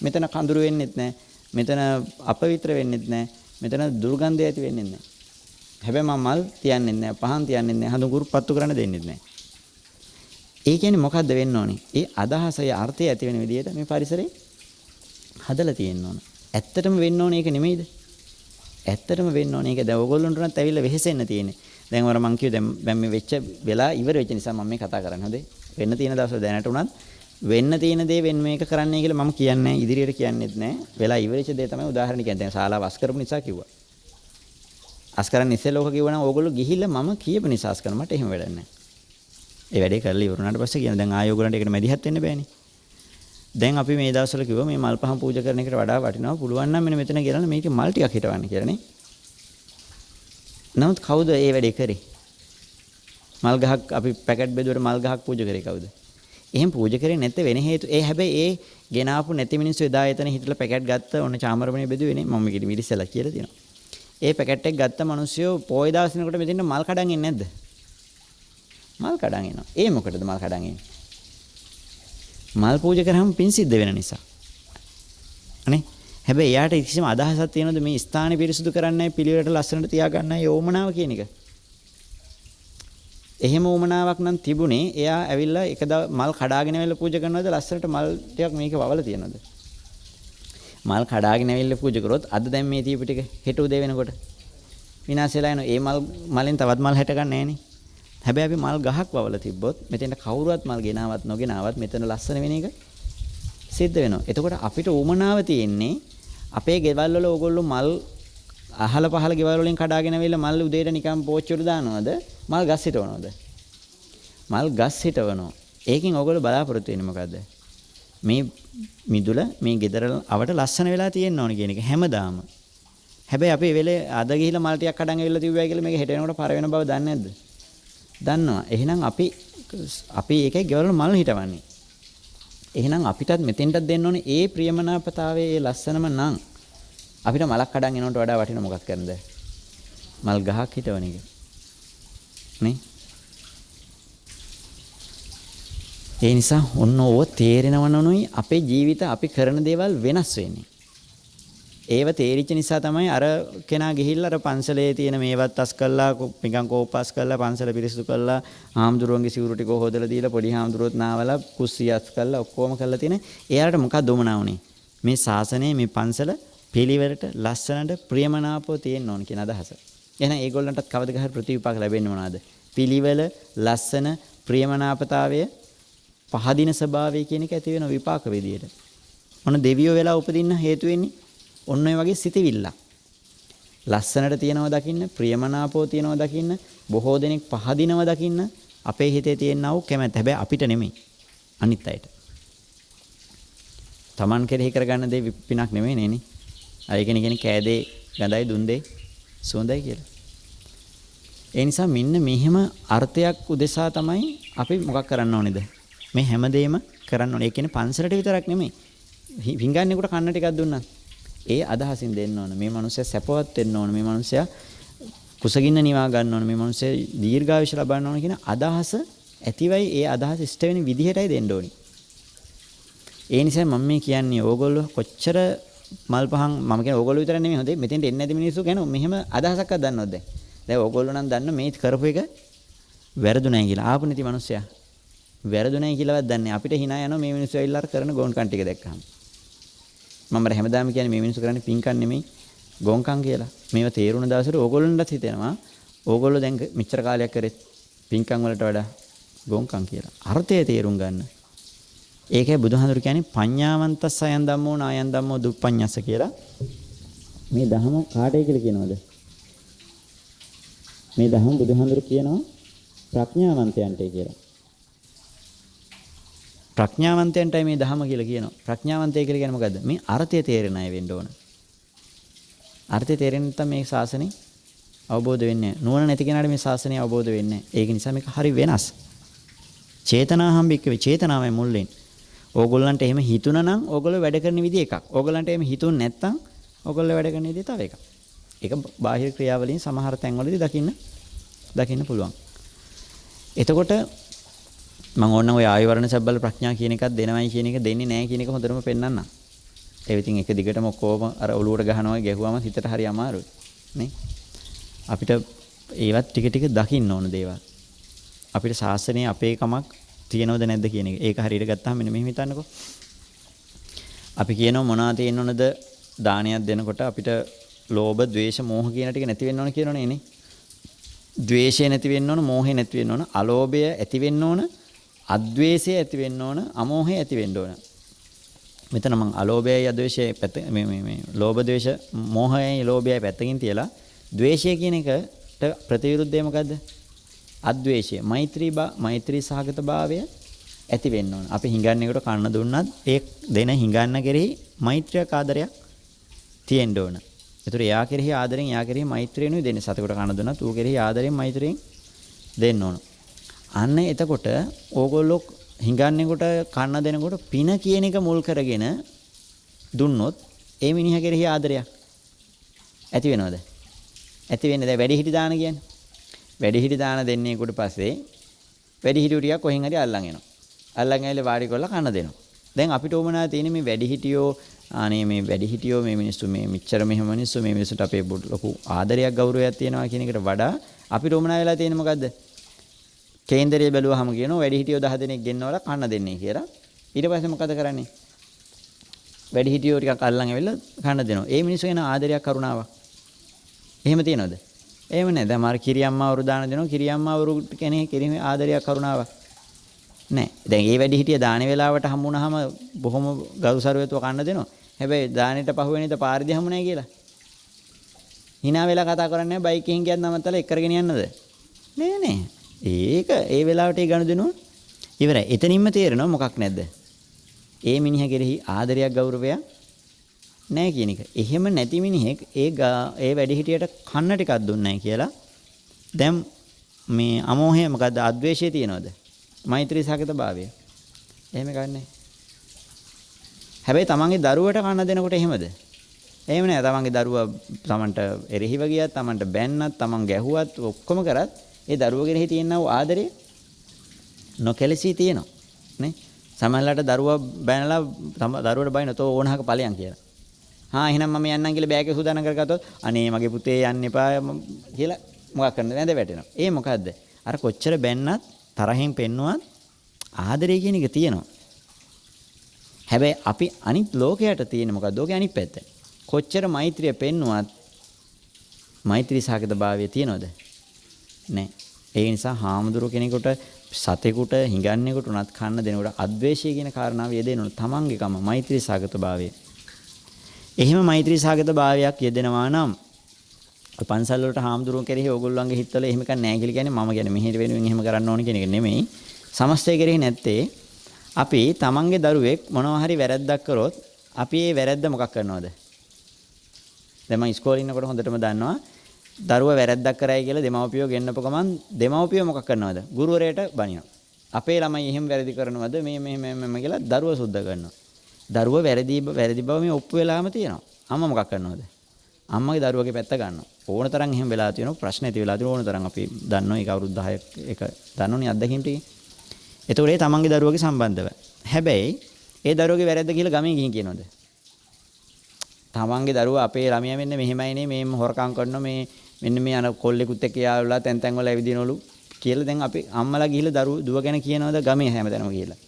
මෙතන කඳුරු වෙන්නෙත් නැහැ. මෙතන අපවිත්‍ර වෙන්නෙත් නැහැ. මෙතන දුර්ගන්ධය ඇති වෙන්නෙත් නැහැ. හැබැයි මම මල් තියන්නෙත් නැහැ. පහන් තියන්නෙත් නැහැ. හඳුන් කුරු පත්තු කරන්න දෙන්නෙත් නැහැ. ඒ කියන්නේ මොකද්ද වෙන්න ඕනේ? ඒ අදහසයි අර්ථය ඇති වෙන විදිහට මේ පරිසරය හදලා තියෙන්න ඕන. ඇත්තටම වෙන්න ඕනේ ඒක නෙමෙයිද? ඇත්තටම වෙන්න ඕනේ ඒක. දැන් ඕගොල්ලොන්ට උනත් ඇවිල්ලා වෙහෙසෙන්න තියෙන්නේ. දැන් වර මං කිව්ව දැන් මේ වෙච්ච වෙලා ඉවර වෙච්ච නිසා මම මේ කතා කරන්නේ. හොඳේ. වෙන්න තියෙන දවස්වල දැනට උනත් වෙන්න තියෙන දේ වෙන මේක කරන්නයි කියලා මම කියන්නේ ඉදිරියට කියන්නෙත් නැහැ. වෙලා ඉවරෙච්ච දේ තමයි උදාහරණ කියන්නේ. දැන් ශාලාව අස් කරපු නිසා කිව්වා. අස් කරන්න ඉස්සෙල්ලා ඕක කිව්වනම් ඕගොල්ලෝ ගිහිල්ලා මම කියපු නිසා අස් කරන මට එහෙම වැඩක් නැහැ. ඒ වැඩේ කරලා ඉවරුනාට පස්සේ කියන දැන් ආයෙ ඕගොල්ලන්ට ඒකට මැදිහත් වෙන්න බෑනේ. දැන් අපි මේ දවස්වල කිව්වා මේ මල් පහන් පූජා කරන එකට වඩා වටිනවා පුළුවන් නම් මෙන්න මෙතන ගිහලා මේකේ මල් ටිකක් හිටවන්න කියලා නේ. නමුත් කවුද ඒ වැඩේ කරේ? මල් ගහක් අපි පැකට් බෙදුවට මල් ගහක් පූජා කරේ කවුද? එහෙම පූජා කරේ නැත්te වෙන හේතු හැබැයි ඒ ගෙනාපු නැති මිනිස්සු එදා එතන හිටලා පැකට් ගත්ත ඔන්න චාමරමනේ බෙදුවේ නේ මම මේක ඉරිස්සලා කියලා තියෙනවා. ඒ පැකට් එක ගත්ත මිනිස්සු පොය දාසිනකොට මෙතෙන් මල් කඩන් එන්නේ නැද්ද? මල් කඩන් එනවා. ඒ මොකටද මල් කඩන් එන්නේ? මල් පූජා කරාම පින් සිද්ධ වෙන නිසා. අනේ හැබැයි එයාට කිසිම අදහසක් තියෙනවද මේ ස්ථානෙ පිරිසුදු කරන්නයි පිළිවෙලට ලස්සනට තියාගන්නයි ඕමනාව කියන එක? එහෙම ඕමනාවක් නම් තිබුණේ එයා ඇවිල්ලා මල් කඩාගෙන ඇවිල්ලා පූජා කරනවද ලස්සනට මල් ටිකක් මේක වවලා තියනවද? මල් කඩාගෙන ඇවිල්ලා පූජා කරොත් අද දැන් මේ තියපු ටික හෙට උදේ වෙනකොට විනාශ වෙලා යනවා. ඒ මල් මලෙන් තවත් මල් හැට ගන්න නැහැ නේ. හැබැයි අපි මල් ගහක් වවලා තිබ්බොත් මෙතෙන්ට කවුරුවත් මල් ගෙනාවත් නොගෙනාවත් මෙතන ලස්සන වෙන එක සිද්ධ වෙනවා. එතකොට අපිට උමනාව තියෙන්නේ අපේ ගෙවල් වල ඕගොල්ලෝ මල් අහල පහල ගෙවල් වලින් කඩාගෙන ඇවිල්ලා මල් උදේට නිකන් පෝච්චියට දානවද? මල් ගස් හිටවනවද? මල් ගස් හිටවනවා. ඒකෙන් ඕගොල්ලෝ බලාපොරොත්තු වෙන්නේ මොකද්ද? මේ මිදුල මේ ගෙදර අවට ලස්සන වෙලා තියෙන්න ඕන කියන එක හැමදාම. හැබැයි අපි වෙලේ අද ගිහිල්ලා මල් ටිකක් කඩන් ඇවිල්ලා තිබ්බයි කියලා මේක හෙට වෙනකොට පර වෙන බව දන්නේ නැද්ද? දන්නවා. එහෙනම් අපි ඒකේ ගෙවල් මල් හිටවන්නේ. එහෙනම් අපිටත් මෙතෙන්ටත් දෙන්න ඕනේ ඒ ප්‍රියමනාපතාවයේ ඒ ලස්සනම නම් අපිට මලක් කඩන් එනවට වඩා වටින මොකක් කරන්නද? මල් ගහක් හිටවන එක. නේ? ඒ නිසා ඔන්න ඕව තේරෙනවනුයි අපේ ජීවිත අපි කරන දේවල් වෙනස් වෙන්නේ. ඒව තේරිච්ච නිසා තමයි අර කෙනා ගිහිල්ලා අර පන්සලේ තියෙන මේවත් අස් කළා, නිකන් කෝපස් කළා, පන්සල පිරිසිදු කළා, හාමුදුරුවන්ගේ සිවුරු ටික හොදලා දීලා පොඩි හාමුදුරුවොත් නාවලා කුස්සිය අස් කළා, ඔක්කොම කළා තියෙන. එයාලට මොකක්ද උමනා වුනේ? මේ ශාසනය, මේ පන්සල පිළිවෙලට ලස්සනට ප්‍රියමනාපව තියෙන්න ඕන කියන අදහස. එහෙනම් ඒගොල්ලන්ටත් කවදද හරි ප්‍රතිවිපාක ලැබෙන්නේ මොනවාද? පිළිවෙල, ලස්සන, ප්‍රියමනාපතාවය, පහදින ස්වභාවය කියන එක ඇති වෙන විපාක විදියට. මොන දෙවියෝ වෙලා උපදින්න හේතු වෙන්නේ? ඔන්න ඔය වගේ සිතිවිල්ල. ලස්සනට තියනවා දකින්න, ප්‍රියමනාපෝ තියනවා දකින්න, බොහෝ දෙනෙක් පහදිනවා දකින්න අපේ හිතේ තියෙනා වූ කැමැත්ත. හැබැයි අපිට නෙමෙයි. අනිත් අයට. Taman කෙරෙහි කරගන්න දේ පිනක් නෙමෙයි නේනේ. අය කෙනෙක් කෑදේ ගඳයි දුන්දේ සුවඳයි කියලා. ඒ නිසා මෙන්න මෙහෙම අර්ථයක් උදෙසා තමයි අපි මොකක් කරන්න ඕනේද? මේ හැමදේම කරන්න ඕනේ. ඒ කියන්නේ පන්සලට විතරක් නෙමෙයි. හිඟන්නේකට කන්න ටිකක් දුන්නා. ඒ අදහසින් දෙන්න ඕන. මේ මනුස්සයා සැපවත් වෙන්න ඕන. මේ මනුස්සයා කුසගින්න නිවා ගන්න ඕන. මේ මනුස්සයා දීර්ඝායුෂ ලබන්න ඕන කියන අදහස ඇතිවයි ඒ අදහස ඉෂ්ට වෙන විදිහටයි දෙන්න ඕනි. ඒ නිසා මම මේ කියන්නේ ඕගොල්ලෝ කොච්චර මල් පහන් මම කියන්නේ ඕගොල්ලෝ විතර නෙමෙයි හොඳේ. මෙතෙන්ට එන්නේ නැති මිනිස්සු ගැන මෙහෙම අදහසක්වත් දන්නවද දැන්? දැන් ඕගොල්ලෝ නම් දන්න මේ කරපු එක වැරදුණයි කියලා. ආපු නැති මනුස්සයා වැරදුණයි කියලාවත් දන්නේ. අපිට hina යනවා මේ මිනිස්සු ඇවිල්ලා අර කරන ගෝන්කම් ටික දැක්කහම. මම හැමදාම කියන්නේ මේ මිනිස්සු කරන්නේ පින්කම් නෙමෙයි ගෝන්කම් කියලා. මේව තේරුණ දවසට ඕගොල්ලන්ටත් හිතෙනවා ඕගොල්ලෝ දැන් මෙච්චර කාලයක් කරේ පින්කම් වලට වඩා ගෝන්කම් කියලා. අර්ථය තේරුම් ගන්න. ඒකයි බුදුහාඳුර කියන්නේ පඤ්ඤාවන්තස්ස අයන් ධම්මෝ නායන් ධම්මෝ දුප්පඤ්ඤස්ස කියලා. මේ ධහම කාටයි කියලා කියනවද? මේ ධහම බුදුහාඳුර කියනවා ප්‍රඥාවන්තයන්ටයි කියලා. ප්‍රඥාවන්තයන්ටයි මේ ධහම කියලා කියනවා. ප්‍රඥාවන්තය කියලා කියන්නේ මොකද්ද? මේ අර්ථය තේරෙන අය වෙන්න ඕන. අර්ථය තේරෙන්න නැත්නම් මේ ශාසනය අවබෝධ වෙන්නේ නැහැ. නුවණ නැති කෙනාට මේ ශාසනය අවබෝධ වෙන්නේ නැහැ. ඒක නිසා මේක හරි වෙනස්. චේතනාහම්බික වේ චේතනාවයි මුල් වෙන්නේ. ඕගොල්ලන්ට එහෙම හිතුණා නම් ඕගොල්ලෝ වැඩ කරන විදිහ එකක්. ඕගොල්ලන්ට එහෙම හිතුන්නේ නැත්නම් ඕගොල්ලෝ වැඩ කරන විදිහ තව එකක්. ඒක බාහිර ක්‍රියාවලින් සමහර තැන්වලදී දකින්න පුළුවන්. එතකොට මම ඕනනම් ඔය ආයවරණ සබ්බල ප්‍රඥා කියන එකක් දෙනවයි කියන එක දෙන්නේ නැහැ කියන එක හොඳටම පෙන්නන්නම්. ඒ විදිහින් එක දිගටම ඔක්කොම අර ඔලුවට ගහනවා ගැහුවම හිතට හරි අමාරුයි. නේ? අපිට ඒවත් ටික ටික දකින්න ඕන දේවල්. අපිට ශාසනයේ අපේ කමක් තියෙනවද නැද්ද කියන එක. ඒක හරියට ගත්තාම මෙන්න මෙහෙම හිතන්නකෝ. අපි කියනවා මොනවා තියෙන්න ඕනද දානයක් දෙනකොට අපිට ලෝභ, ද්වේෂ, මෝහ කියන ටික නැති වෙන්න ඕන කියනවනේ නේ. ද්වේෂය නැති වෙන්න ඕන, මෝහය නැති වෙන්න ඕන, අලෝභය ඇති වෙන්න ඕන, අද්වේෂය ඇති වෙන්න ඕන, අමෝහය ඇති වෙන්න ඕන. මෙතන මම අලෝභයයි අද්වේෂයයි පැත්ත මේ ලෝභ, ද්වේෂ, මෝහයයි ලෝභයයි පැත්තකින් තියලා ද්වේෂය කියන එකට ප්‍රතිවිරුද්ධය මොකද්ද? අද්වේෂය. මෛත්‍රී සහගත භාවය ඇති වෙන්න ඕන. අපි හිඟන්නේකට කන්න දුන්නත් ඒ දෙන හිඟන්න කෙරෙහි මෛත්‍රියක් ආදරයක් තියෙන්න ඕන. ඒතර එයා කෙරෙහි ආදරෙන් එයා කෙරෙහි මෛත්‍රියනුයි දෙන්නේ. සතෙකුට කන්න දුන්නත් ඌ කෙරෙහි ආදරෙන් මෛත්‍රියෙන් දෙන්න ඕන. අන්න එතකොට ඕගොල්ලෝ හිඟන්නේකට කන්න දෙනකොට පින කියන එක මුල් කරගෙන දුන්නොත් ඒ මිනිහා කෙරෙහි ආදරයක් ඇති වෙනවද? ඇති වෙන්නේ. දැන් වැඩිහිටි දාන කියන්නේ. වැඩිහිටි දාන දෙන්නේ කොට පස්සේ වැඩිහිටියෝ ටිකක් කොහෙන් හරි අල්ලන් එනවා. අල්ලන් ඇවිල්ලා වාඩි කරලා කන්න දෙනවා. දැන් අපිට ඕමනා තියෙන්නේ මේ වැඩිහිටියෝ අනේ මේ වැඩිහිටියෝ මේ මිනිස්සු මේ මෙච්චර මෙහෙම මිනිස්සු මේ මිනිස්සුන්ට අපේ ලොකු ආදරයක් ගෞරවයක් තියෙනවා කියන එකට වඩා අපිට ඕමනා වෙලා තියෙන්නේ මොකද්ද? කේන්දරයේ බැලුවාම කියනවා වැඩිහිටියෝ 10 දෙනෙක් ගෙන්නවලා කන්න දෙන්නේ කියලා. ඊට පස්සේ මොකද කරන්නේ? වැඩිහිටියෝ ටිකක් අල්ලන් ඇවිල්ලා කන්න දෙනවා. ඒ මිනිස්සු ගැන ආදරයක් කරුණාවක් එහෙම තියනවද? එහෙම නෑ. දැන් මාර කිරියම්මාවරු දාන දෙනවා. කිරියම්මාවරු කෙනෙක් කිරීමේ ආදරයක් කරුණාවක් නෑ. දැන් ඒ වැඩි හිටිය දාන වේලාවට හම්බුනහම බොහොම ගරු සරුවේතුව කන්න දෙනවා. හැබැයි දානෙට පහුවෙනිද පාරදී හම්බු නෑ කියලා. hina වෙලා කතා කරන්නේ බයික් එකකින් ගියත් නමතලා එක් කරගෙන යන්නද? නෑ. ඒක ඒ වෙලාවට ඒ ගනුදෙනුව ඉවරයි. එතනින්ම තේරෙනවා මොකක් නැද්ද? ඒ මිනිහා කෙරෙහි ආදරයක් ගෞරවයක් නැහැ කියන එක. එහෙම නැති මිනිහෙක් ඒ වැඩිහිටියට කන්න ටිකක් දුන්නේ නැහැ කියලා. දැන් මේ අමෝහය මොකද්ද? අද්වේෂය තියනවද? මෛත්‍රී සහගත භාවය. එහෙම ගන්නෑ. හැබැයි තමන්ගේ දරුවට කන්න දෙනකොට එහෙමද? එහෙම නෑ. තමන්ගේ දරුවා තමන්ට එරෙහිව ගියත්, තමන්ට බැන්නත්, තමන් ගැහුවත් ඔක්කොම කරත් ඒ දරුවා කෙරෙහි තියෙනා වූ ආදරය නොකැලසී තියෙනවා. නේ? සමහරවිට දරුවා බැනලා දරුවට බයින තෝ ඕනහක ඵලයන් කියලා. එහෙනම් මම යන්නම් කියලා බෑග් එක සූදානම් කරගත්තොත් අනේ මගේ පුතේ යන්න එපා කියලා මොකක් කරන්නද වැඳ වැටෙනවා. ඒ මොකද්ද? අර කොච්චර බැන්නත් තරහින් පෙන්නුවත් ආදරය කියන එක තියෙනවා. හැබැයි අපි අනිත් ලෝකයට තියෙන මොකද්ද? ලෝකේ අනිත් පැත්ත. කොච්චර මෛත්‍රිය පෙන්නුවත් මෛත්‍රී සහගත භාවය තියෙනවද? නැහැ. ඒ නිසා හාමුදුරුව කෙනෙකුට සතෙකුට හිඟන්නේකට උනත් කන්න දෙනකොට අද්වේෂය කියන කාරණාව යෙදෙනවා. තමන්ගේකම මෛත්‍රී සහගත භාවය. එහෙම මෛත්‍රී සහගත භාවයක් යෙදෙනවා නම් පන්සල් වලට හාමුදුරුවෝ කෙරෙහි ඕගොල්ලන්ගේ හිතවල එහෙම එකක් නැහැ කියලා කියන්නේ මම කියන්නේ මෙහෙට වෙනුවෙන් එහෙම කරන්න ඕන කියන එක නෙමෙයි. සමස්තය කෙරෙහි නැත්තේ අපි තමන්ගේ දරුවෙක් මොනවා හරි වැරද්දක් කරොත් අපි ඒ වැරද්ද මොකක් කරනවද? දැන් මම ඉස්කෝලේ ඉන්නකොට හොඳටම දන්නවා දරුවා වැරද්දක් කරයි කියලා දෙමව්පියෝ ගෙන්නපු ගමන් දෙමව්පියෝ මොකක් කරනවද? ගුරුවරයාට බනිනවා. අපේ ළමයි එහෙම වැරදි කරනවද? මේ කියලා දරුවා සුද්ධ කරනවා. දරුවා වැරදි බව මේ ඔප්පු වෙලාම තියෙනවා. අම්මා මොකක් කරනවද? අම්මගේ දරුවගේ පැත්ත ගන්නවා. ඕන තරම් එහෙම වෙලා තියෙනවා. ප්‍රශ්න ඇති වෙලා තියෙනවා. ඕන තරම් අපි දන්නවා. ඒක අවුරුදු 10ක් එක දන්නෝනේ අත්දැකීම් ටික. එතකොට ඒ තමන්ගේ දරුවගේ සම්බන්ධව. හැබැයි ඒ දරුවගේ වැරද්ද කියලා ගමේ ගිහින් කියනවද? තමන්ගේ දරුවා අපේ ළමයා මෙන්න මෙහෙමයිනේ මේම හොරකම් කරනවා මේ මෙන්න මේ අර කොල්ලෙකුත් එක්ක යාළුවලා තැන් වල ඇවිදිනවලු කියලා දැන් අපි අම්මලා ගිහිල්ලා දුව ගැන කියනවද ගමේ හැමතැනම කියලා.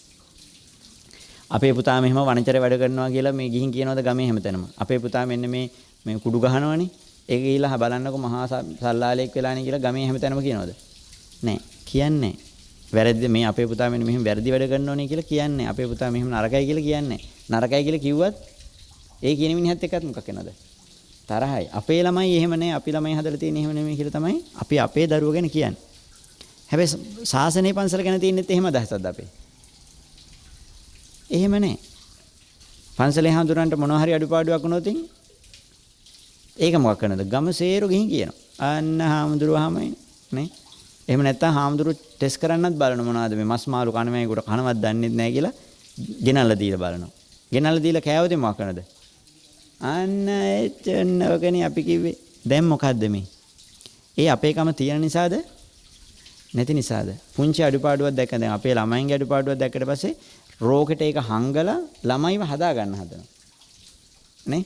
අපේ පුතා මෙහෙම වනචර වැඩ කරනවා කියලා මේ ගිහින් කියනවද ගමේ හැමතැනම. අපේ පුතා මෙන්න මේ කුඩු ගහනවනේ. ඒක ගිහිල්ලා බලන්නකො මහා සල්ලාලෙක් වෙලානේ කියලා ගමේ හැමතැනම කියනවද? නෑ. කියන්නේ වැරදි මේ අපේ පුතා මෙන්න මෙහෙම වැරදි වැඩ කරනවනේ කියලා කියන්නේ. අපේ පුතා මෙහෙම නරකයි කියලා කියන්නේ. නරකයි කියලා කිව්වත් ඒ කියන මිනිහත් එක්කත් මොකක් වෙනවද? තරහයි. අපේ ළමයි එහෙම නෑ. අපි ළමයි හදලා තියෙන එහෙම නෙමෙයි කියලා තමයි අපි අපේ දරුවෝ ගැන කියන්නේ. හැබැයි ශාසනයේ පන්සල ගැන තියෙනෙත් එහෙම අදහසක්ද අපේ? එහෙම නෑ. පන්සලේ හඳුරන්නට මොනවා හරි අඩුපාඩුවක් වුණොත් ඒක මොකක් කරනද? ගම සේරු ගිහින් කියනවා. අන්න හාමුදුරුවහමයි නේ. එහෙම නැත්නම් හාමුදුරුවෝ ටෙස්ට් කරන්නත් බලන මොනවද මේ මස් මාළු කණමැයිකට කනවත් දන්නේ නැහැ කියලා ගෙනල්ලා දීලා බලනවා. ගෙනල්ලා දීලා කෑවොත් මොකක් කරනද? අන්න එච්චන ඔකනේ අපි කිව්වේ. දැන් මොකද්ද මේ? ඒ අපේකම තියෙන නිසාද? නැති නිසාද? පුංචි අඩුපාඩුවක් දැක්ක දැන් අපේ ළමයින්ගේ අඩුපාඩුවක් දැක්කට පස්සේ රෝකෙට ඒක හංගලා ළමයිව හදා ගන්න හදනවා. නේ?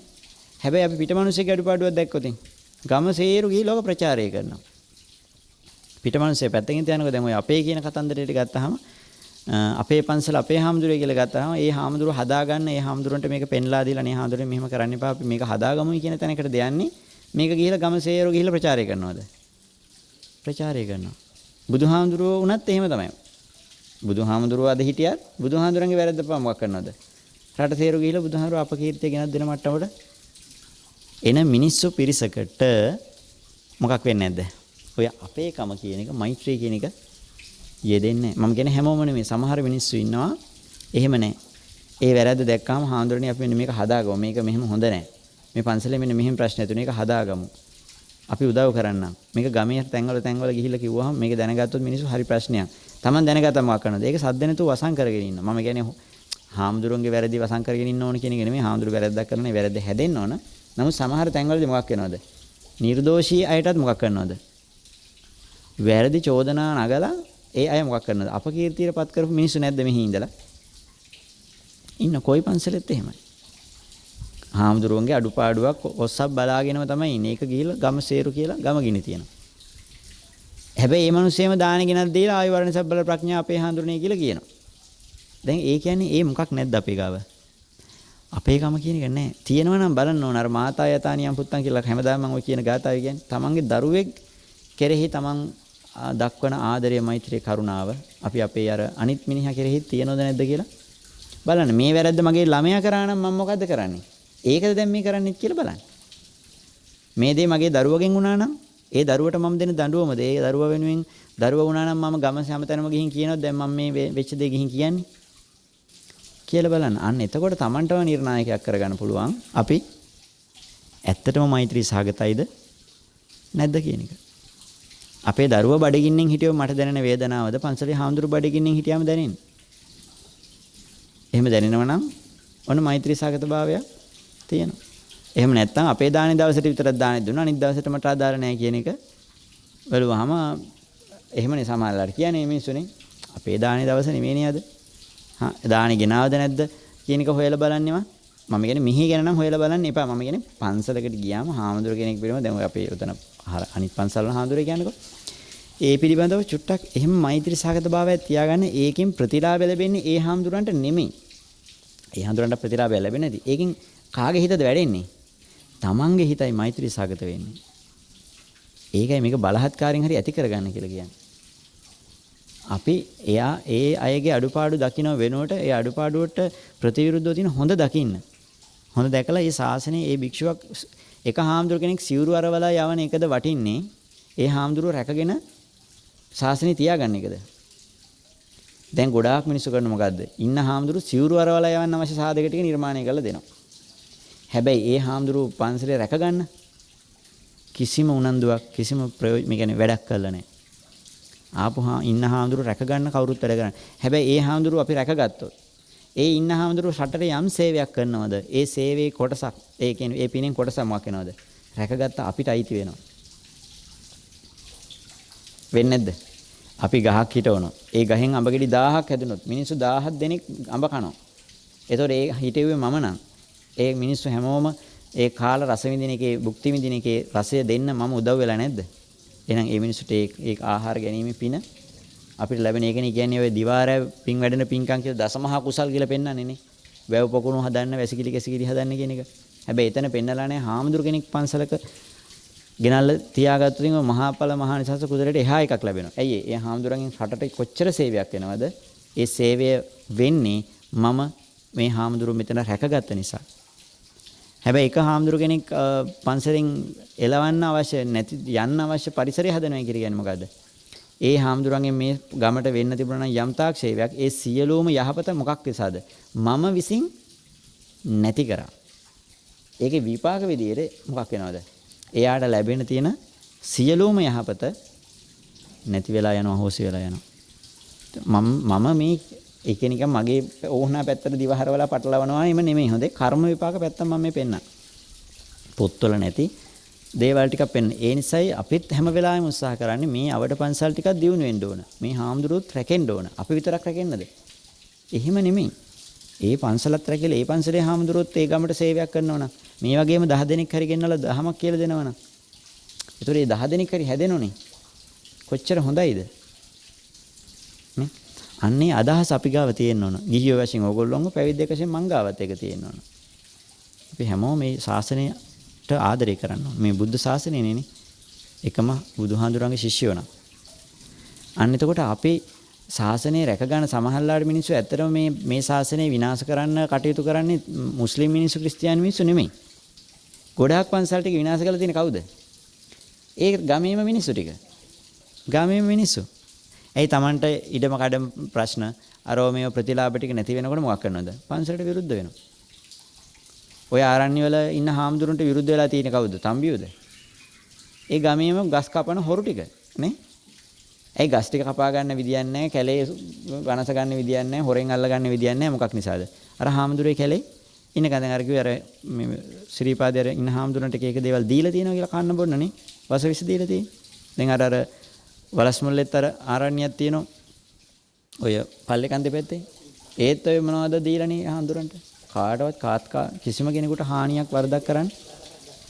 හැබැයි අපි පිටමනුස්සයෙක්ගේ අඩුපාඩුවක් දැක්කොත් ගම සේරු ගිහින් ලෝක ප්‍රචාරය කරනවා. පිටමනුස්සයෙක් පැත්තකින් තියනකො දැන් ඔය අපේ කියන කතන්දරයට ගත්තාම අපේ පන්සල අපේ හාමුදුරුවෝ කියලා ගත්තාම ඒ හාමුදුරුවෝ හදාගන්න ඒ හාමුදුරන්ට මේක පෙන්ලා දීලා නේ හාමුදුරුවෝ මෙහෙම කරන්න එපා අපි මේක හදාගමුයි කියන තැනකට දෙන්නේ මේක ගිහිල්ලා ගම සේරු ගිහිල්ලා ප්‍රචාරය කරනවද? ප්‍රචාරය කරනවා. බුදුහාමුදුරුවෝ උනත් එහෙම තමයි. බුදුහාමුදුරුවෝ අද හිටියත් බුදුහාමුදුරන්ගේ වැරද්ද පා මොකක් කරනවද? රට තේරු ගිහිලා බුදුහාමුදුරුවෝ අපකීර්තිය ගෙනත් දෙන මට්ටමට එන මිනිස්සු පිරිසකට මොකක් වෙන්නේ නැද්ද? ඔය අපේකම කියන එක මෛත්‍රී කියන එක යෙදෙන්නේ නැහැ. මම කියන්නේ හැමෝම නෙමෙයි සමහර මිනිස්සු ඉන්නවා එහෙම නැහැ. ඒ වැරද්ද දැක්කාම හාමුදුරනේ අපි මෙන්න මේක හදාගමු. මේක මෙහෙම හොඳ නැහැ. මේ පන්සලේ මෙන්න මෙහෙම ප්‍රශ්න ඇතුනේ ඒක හදාගමු. අපි උදව් කරන්නම්. මේක ගමේ තැන්වල ගිහිල්ලා කිව්වහම මේක දැනගත්තොත් මිනිස්සු හරි ප්‍රශ්නයක්. Taman දැනගත්තම මොකක් කරනවද? ඒක සද්ද නැතුව වසන් කරගෙන ඉන්න. මම කියන්නේ හාමුදුරුවන්ගේ වැරදි වසන් කරගෙන ඉන්න ඕන කියන එක නෙමෙයි. හාමුදුරු වැරද්දක් කරන ඒ වැරද්ද හැදෙන්න ඕන. නමුත් සමහර තැන්වලදී මොකක් වෙනවද? නිර්දෝෂී අයටත් මොකක් කරනවද? වැරදි චෝදනා නගලා ඒ අය මොකක් කරනවද? අපකීර්තියටපත් කරපු මිනිස්සු නැද්ද මෙහි ඉඳලා? ඉන්න කොයි පන්සලෙත් එහෙමයි. හාමුදුරුවන්ගේ අඩුපාඩුවක් ඔස්සක් බලාගෙනම තමයි ඉන්නේ. ඒක ගිහිල්ලා ගම සේරු කියලා ගම ගිනි තියෙනවා. හැබැයි මේ මිනිස්සෙම දාන ගෙනත් දීලා ආයු වර්ණ සබ්බල ප්‍රඥා අපේ හාමුදුරනේ කියලා කියනවා. දැන් ඒ කියන්නේ ඒ මොකක් නැද්ද අපේ ගාව? අපේ ගම කියන එක නැහැ. තියෙනවා නම් බලන්න ඕන. අර මාතා යතානියම් පුත්තන් කියලා හැමදාම මම ඔය කියන ගාතාවය කියන්නේ තමන්ගේ දරුවෙක් කෙරෙහි තමන් දක්වන ආදරය, මෛත්‍රිය, කරුණාව අපි අපේ අර අනිත් මිනිහා කෙරෙහි තියනවද නැද්ද කියලා බලන්න. මේ වැරද්ද මගේ ළමයා කරා නම් මම මොකද්ද කරන්නේ? ඒකද දැන් මේ කරන්නේත් කියලා බලන්න. මේ දේ මගේ දරුවගෙන් වුණා නම් ඒ දරුවට මම දෙන දඬුවමද? ඒ දරුවා වෙනුවෙන් දරුවා වුණා නම් මම ගම හැමතැනම ගිහින් කියනොත් දැන් මම මේ වෙච්ච දේ ගිහින් කියන්නේ කියලා බලන්න. අන්න එතකොට Tamanටම නිර්ණායකයක් කරගන්න පුළුවන්. අපි ඇත්තටම මෛත්‍රී සහගතයිද නැද්ද කියන එක. අපේ දරුවා බඩගින්නෙන් හිටියොත් මට දැනෙන වේදනාවද පන්සලේ හාමුදුරු බඩගින්නෙන් හිටියාම දැනෙන්නේ? එහෙම දැනෙනවා නම් ඔන්න මෛත්‍රී සහගතභාවයක් තියෙනවා. එහෙම නැත්නම් අපේ දානේ දවසට විතරක් දානේ දුන්නා අනිත් දවසට මට ආදාර නැහැ කියන එක බලුවාම එහෙමනේ සමහරවල්ලාට කියන්නේ මිනිස්සුනේ අපේ දානේ දවස නෙමෙයිනේ අද. දානේ ගෙනාවද නැද්ද කියන එක හොයලා බලන්නෙම මම කියන්නේ මිහි ගැන නම් හොයලා බලන්න එපා. මම කියන්නේ පන්සලකට ගියාම හාමුදුර කෙනෙක් පිළිම දැන් ඔය අපේ උතන අනිත් පන්සල් වල හාමුදුරේ කියන්නකෝ. ඒ පිළිබඳව චුට්ටක් එහෙම මෛත්‍රී සහගත භාවයක් තියාගන්න. ඒකෙන් ප්‍රතිලාභ ලැබෙන්නේ ඒ හාමුදුරන්ට නෙමෙයි. ඒ හාමුදුරන්ට ප්‍රතිලාභය ලැබෙන්නේ නැති. ඒකෙන් කාගේ හිතද වැඩෙන්නේ? තමන්ගේ හිතයි මෛත්‍රී සහගත වෙන්නේ. ඒකයි මේක බලහත්කාරයෙන් හරි ඇති කරගන්න කියලා කියන්නේ. අපි එයා ඒ අයගේ අඩුපාඩු දකින්න වෙනුවට ඒ අඩුපාඩුවට ප්‍රතිවිරුද්ධව තියෙන හොඳ දකින්න. හොඳ දැකලා ඒ ශාසනයේ ඒ භික්ෂුවක් එක හාමුදුර කෙනෙක් සිවුරු අරවලා යවන එකද වටින්නේ? ඒ හාමුදුරුව රැකගෙන ශාසනය තියාගන්න එකද? දැන් ගොඩාක් මිනිස්සු කරන මොකද්ද? ඉන්න හාමුදුරු සිවුරු අරවලා යවන්න අවශ්‍ය සාධක ටික නිර්මාණය කරලා දෙනවා. හැබැයි ඒ හාමුදුරුව පන්සලේ රැකගන්න කිසිම උනන්දුවක් කිසිම මේ කියන්නේ වැඩක් කළා නැහැ. ආපුහා ඉන්න හාමුදුරුව රැකගන්න කවුරුත් වැඩ කරන්නේ. හැබැයි ඒ හාමුදුරුව අපි රැකගත්තොත් ඒ ඉන්න හාමුදුරුව රටට යම් සේවයක් කරනවද? ඒ සේවයේ කොටසක් ඒ කියන්නේ ඒ පිනෙන් කොටසක් මොකක් වෙනවද? රැකගත්ත අපිට අයිති වෙනවා. වෙන්නේ නැද්ද? අපි ගහක් හිටවනවා. ඒ ගහෙන් අඹ ගෙඩි 1000ක් හැදුනොත් මිනිස්සු 1000 දෙනෙක් අඹ කනවා. ඒතකොට ඒ හිටෙව්වේ මම නම් ඒ මිනිස්සු හැමෝම ඒ කාල රස විඳින එකේ භුක්ති විඳින එකේ රසය දෙන්න මම උදව් වෙලා නැද්ද? එහෙනම් ඒ මිනිස්සුට ඒ ආහාර ගැනීම පින අපිට ලැබෙන එකනේ කියන්නේ ඔය දිවාරය පින් වැඩෙන පින්කම් කියලා දසමහා කුසල් කියලා පෙන්වන්නේ නේ. වැව පොකුණු හදන්න, වැසිකිලි කැසිකිලි හදන්න කියන එක. හැබැයි එතන පෙන්නලා නැහැ හාමුදුරු කෙනෙක් පන්සලක ගෙනල්ල තියාගත්තොත් මහාඵල මහානිසංස කුසලයට එහා එකක් ලැබෙනවා. ඇයි ඒ හාමුදුරන්ගෙන් රටට කොච්චර සේවයක් වෙනවද? ඒ සේවය වෙන්නේ මම මේ හාමුදුරු මෙතන රැකගත්ත නිසා. හැබැයි එක හාමුදුරු කෙනෙක් පන්සලෙන් එලවන්න අවශ්‍ය නැති යන්න අවශ්‍ය පරිසරය හදනවා කියන්නේ මොකද්ද? ඒ හාමුදුරන්ගෙන් මේ ගමට වෙන්න තිබුණා නම් යම් තාක් සේවයක් ඒ සියලුම යහපත මොකක් නිසාද? මම විසින් නැති කරා. ඒකේ විපාක විදියට මොකක් වෙනවද? එයාට ලැබෙන තියෙන සියලුම යහපත නැති වෙලා යනවා, හොසි වෙලා යනවා. මම මේ එකිනෙක මගේ ඕහනා පැත්තට දිවහරවලා පටලවනවා එම නෙමෙයි. හොඳේ කර්ම විපාක පැත්ත මම මේ පෙන්නන. පොත්වල නැති දේවල් ටිකක් පෙන්න. ඒ නිසායි අපිත් හැම වෙලාවෙම උත්සාහ කරන්නේ මේ අවඩ පන්සල් ටිකක් දියුණු වෙන්න ඕන. මේ හාමුදුරුවොත් රැකෙන්න ඕන. අපි විතරක් රැකෙන්නද? එහෙම නෙමෙයි. ඒ පන්සලත් රැකලා ඒ පන්සලේ හාමුදුරුවොත් ඒ ගමට සේවයක් කරනවා නම් මේ වගේම 10 දෙනෙක් හරි ගෙන්නලා දහමක් කියලා දෙනවා නම් ඒතර ඒ 10 දෙනෙක් හරි හැදෙනෝනේ. කොච්චර හොඳයිද? නේ? අන්නේ අදහස අපි ගාව තියෙන්න ඕන. ගිහියෝ වශයෙන් ඕගොල්ලෝම පැවිද්දක වශයෙන් මං ගාවත් ඒක තියෙන්න ඕන. අපි හැමෝම මේ ශාසනයට ආදරය කරන්න ඕන. මේ බුද්ධ ශාසනය නෙනේ. එකම බුදුහාඳුරන්ගේ ශිෂ්‍යයෝ නම්. අන්න එතකොට අපේ ශාසනය රැක ගන්න සමහරලාට මිනිස්සු ඇත්තටම මේ ශාසනය විනාශ කරන්න කටයුතු කරන්නේ මුස්ලිම් මිනිස්සු ක්‍රිස්තියානි මිනිස්සු නෙමෙයි. ගොඩාක් පන්සල් ටික විනාශ කරලා තියෙන කවුද? ඒ ගමේම මිනිස්සු ටික. ගමේම මිනිස්සු. ඇයි Tamanට ඉඩම කඩම ප්‍රශ්න අරෝ මේව ප්‍රතිලාභ ටික නැති වෙනකොට මොකක් කරනවද? පන්සලට විරුද්ධ වෙනවා. ඔය ආරණ්‍ය වල ඉන්න හාමුදුරන්ට විරුද්ධ වෙලා තියෙන කවුද? තම්බියෝද? ඒ ගමේම ගස් කපන හොරු ටික නේ? ඇයි ගස් ටික කපා ගන්න විදියක් නැහැ, කැලේ වනස ගන්න විදියක් නැහැ, හොරෙන් අල්ල ගන්න විදියක් නැහැ. මොකක් නිසාද? අර හාමුදුරේ කැලේ ඉන්න ගඳන් අර කිව්වේ අර මේ ශ්‍රීපාදයේ ඉන්න හාමුදුරන්ට එක දේවල් දීලා තියෙනවා කියලා කන්න බොන්නනේ. වසවිස දීලා තියෙන්නේ. දැන් අර වලස්මුල්ලෙත් අර ආරණ්‍යයක් තියෙනවා. ඔය පල්ලේ කන්දේ පැත්තේ. ඒත් ඔය මොනවද දීලානේ හාමුදුරන්ට? කාටවත් කිසිම කෙනෙකුට හානියක් වරදක් කරන්නේ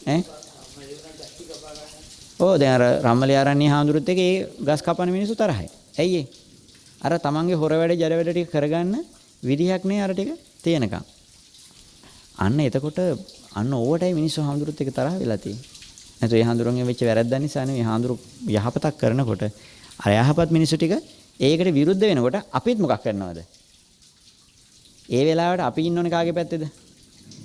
ඈ? ඔව් දැන් අර රම්මලේ ආරණ්‍ය හාමුදුරුවොත් එක ඒ ගස් කපන මිනිස්සු තරහයි. ඇයි ඒ? අර තමන්ගේ හොර වැඩ ජඩ වැඩ ටික කරගන්න විදිහක් නේ අර ටික තියෙනකම්. අන්න එතකොට අන්න ඕවටයි මිනිස්සු හාමුදුරුවොත් එක තරහ වෙලා තියෙන්නේ. නැත්නම් ඒ හාමුදුරුවන්ගේ වෙච්ච වැරද්ද නිසා නෙවෙයි හාමුදුරු යහපතක් කරනකොට අර යහපත් මිනිස්සු ටික ඒකට විරුද්ධ වෙනකොට අපිත් මොකක් කරනවද? ඒ වෙලාවට අපි ඉන්න ඕනේ කාගේ පැත්තේද?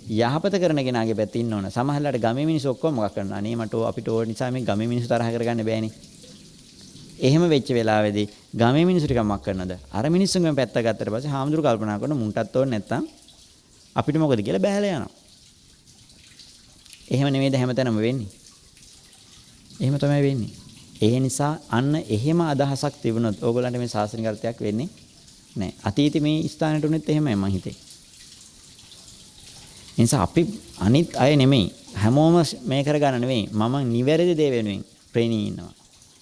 යහපත කරන කෙනාගේ පැත්තේ ඉන්න ඕන. සමහරවිට ගමේ මිනිස්සු ඔක්කොම මොකක් කරනවා? අනේ මට අපිට ඕන නිසා මේ ගමේ මිනිස්සු තරහ කරගන්න බෑනේ. එහෙම වෙච්ච වෙලාවේදී ගමේ මිනිස්සු ටිකක් මොකක් කරනවද? අර මිනිස්සුන්ගම පැත්ත ගත්තට පස්සේ හාමුදුරු කල්පනා කරන මුන්ටත් ඕනේ නැත්තම් අපිට මොකද කියලා බහැලා යනවා. එහෙම නෙමෙයිද හැමතැනම වෙන්නේ? එහෙම තමයි වෙන්නේ. ඒ නිසා අන්න එහෙම අදහසක් තිබුණොත් ඕගොල්ලන්ට මේ සාසනික අර්ථයක් වෙන්නේ නැහැ. අතීතේ මේ ස්ථානෙට උනෙත් එහෙමයි මං හිතේ. ඒ නිසා අපි අනිත් අය නෙමෙයි හැමෝම මේ කරගන්න නෙමෙයි මම නිවැරදි දේ වෙනුවෙන් ප්‍රේණී ඉන්නවා.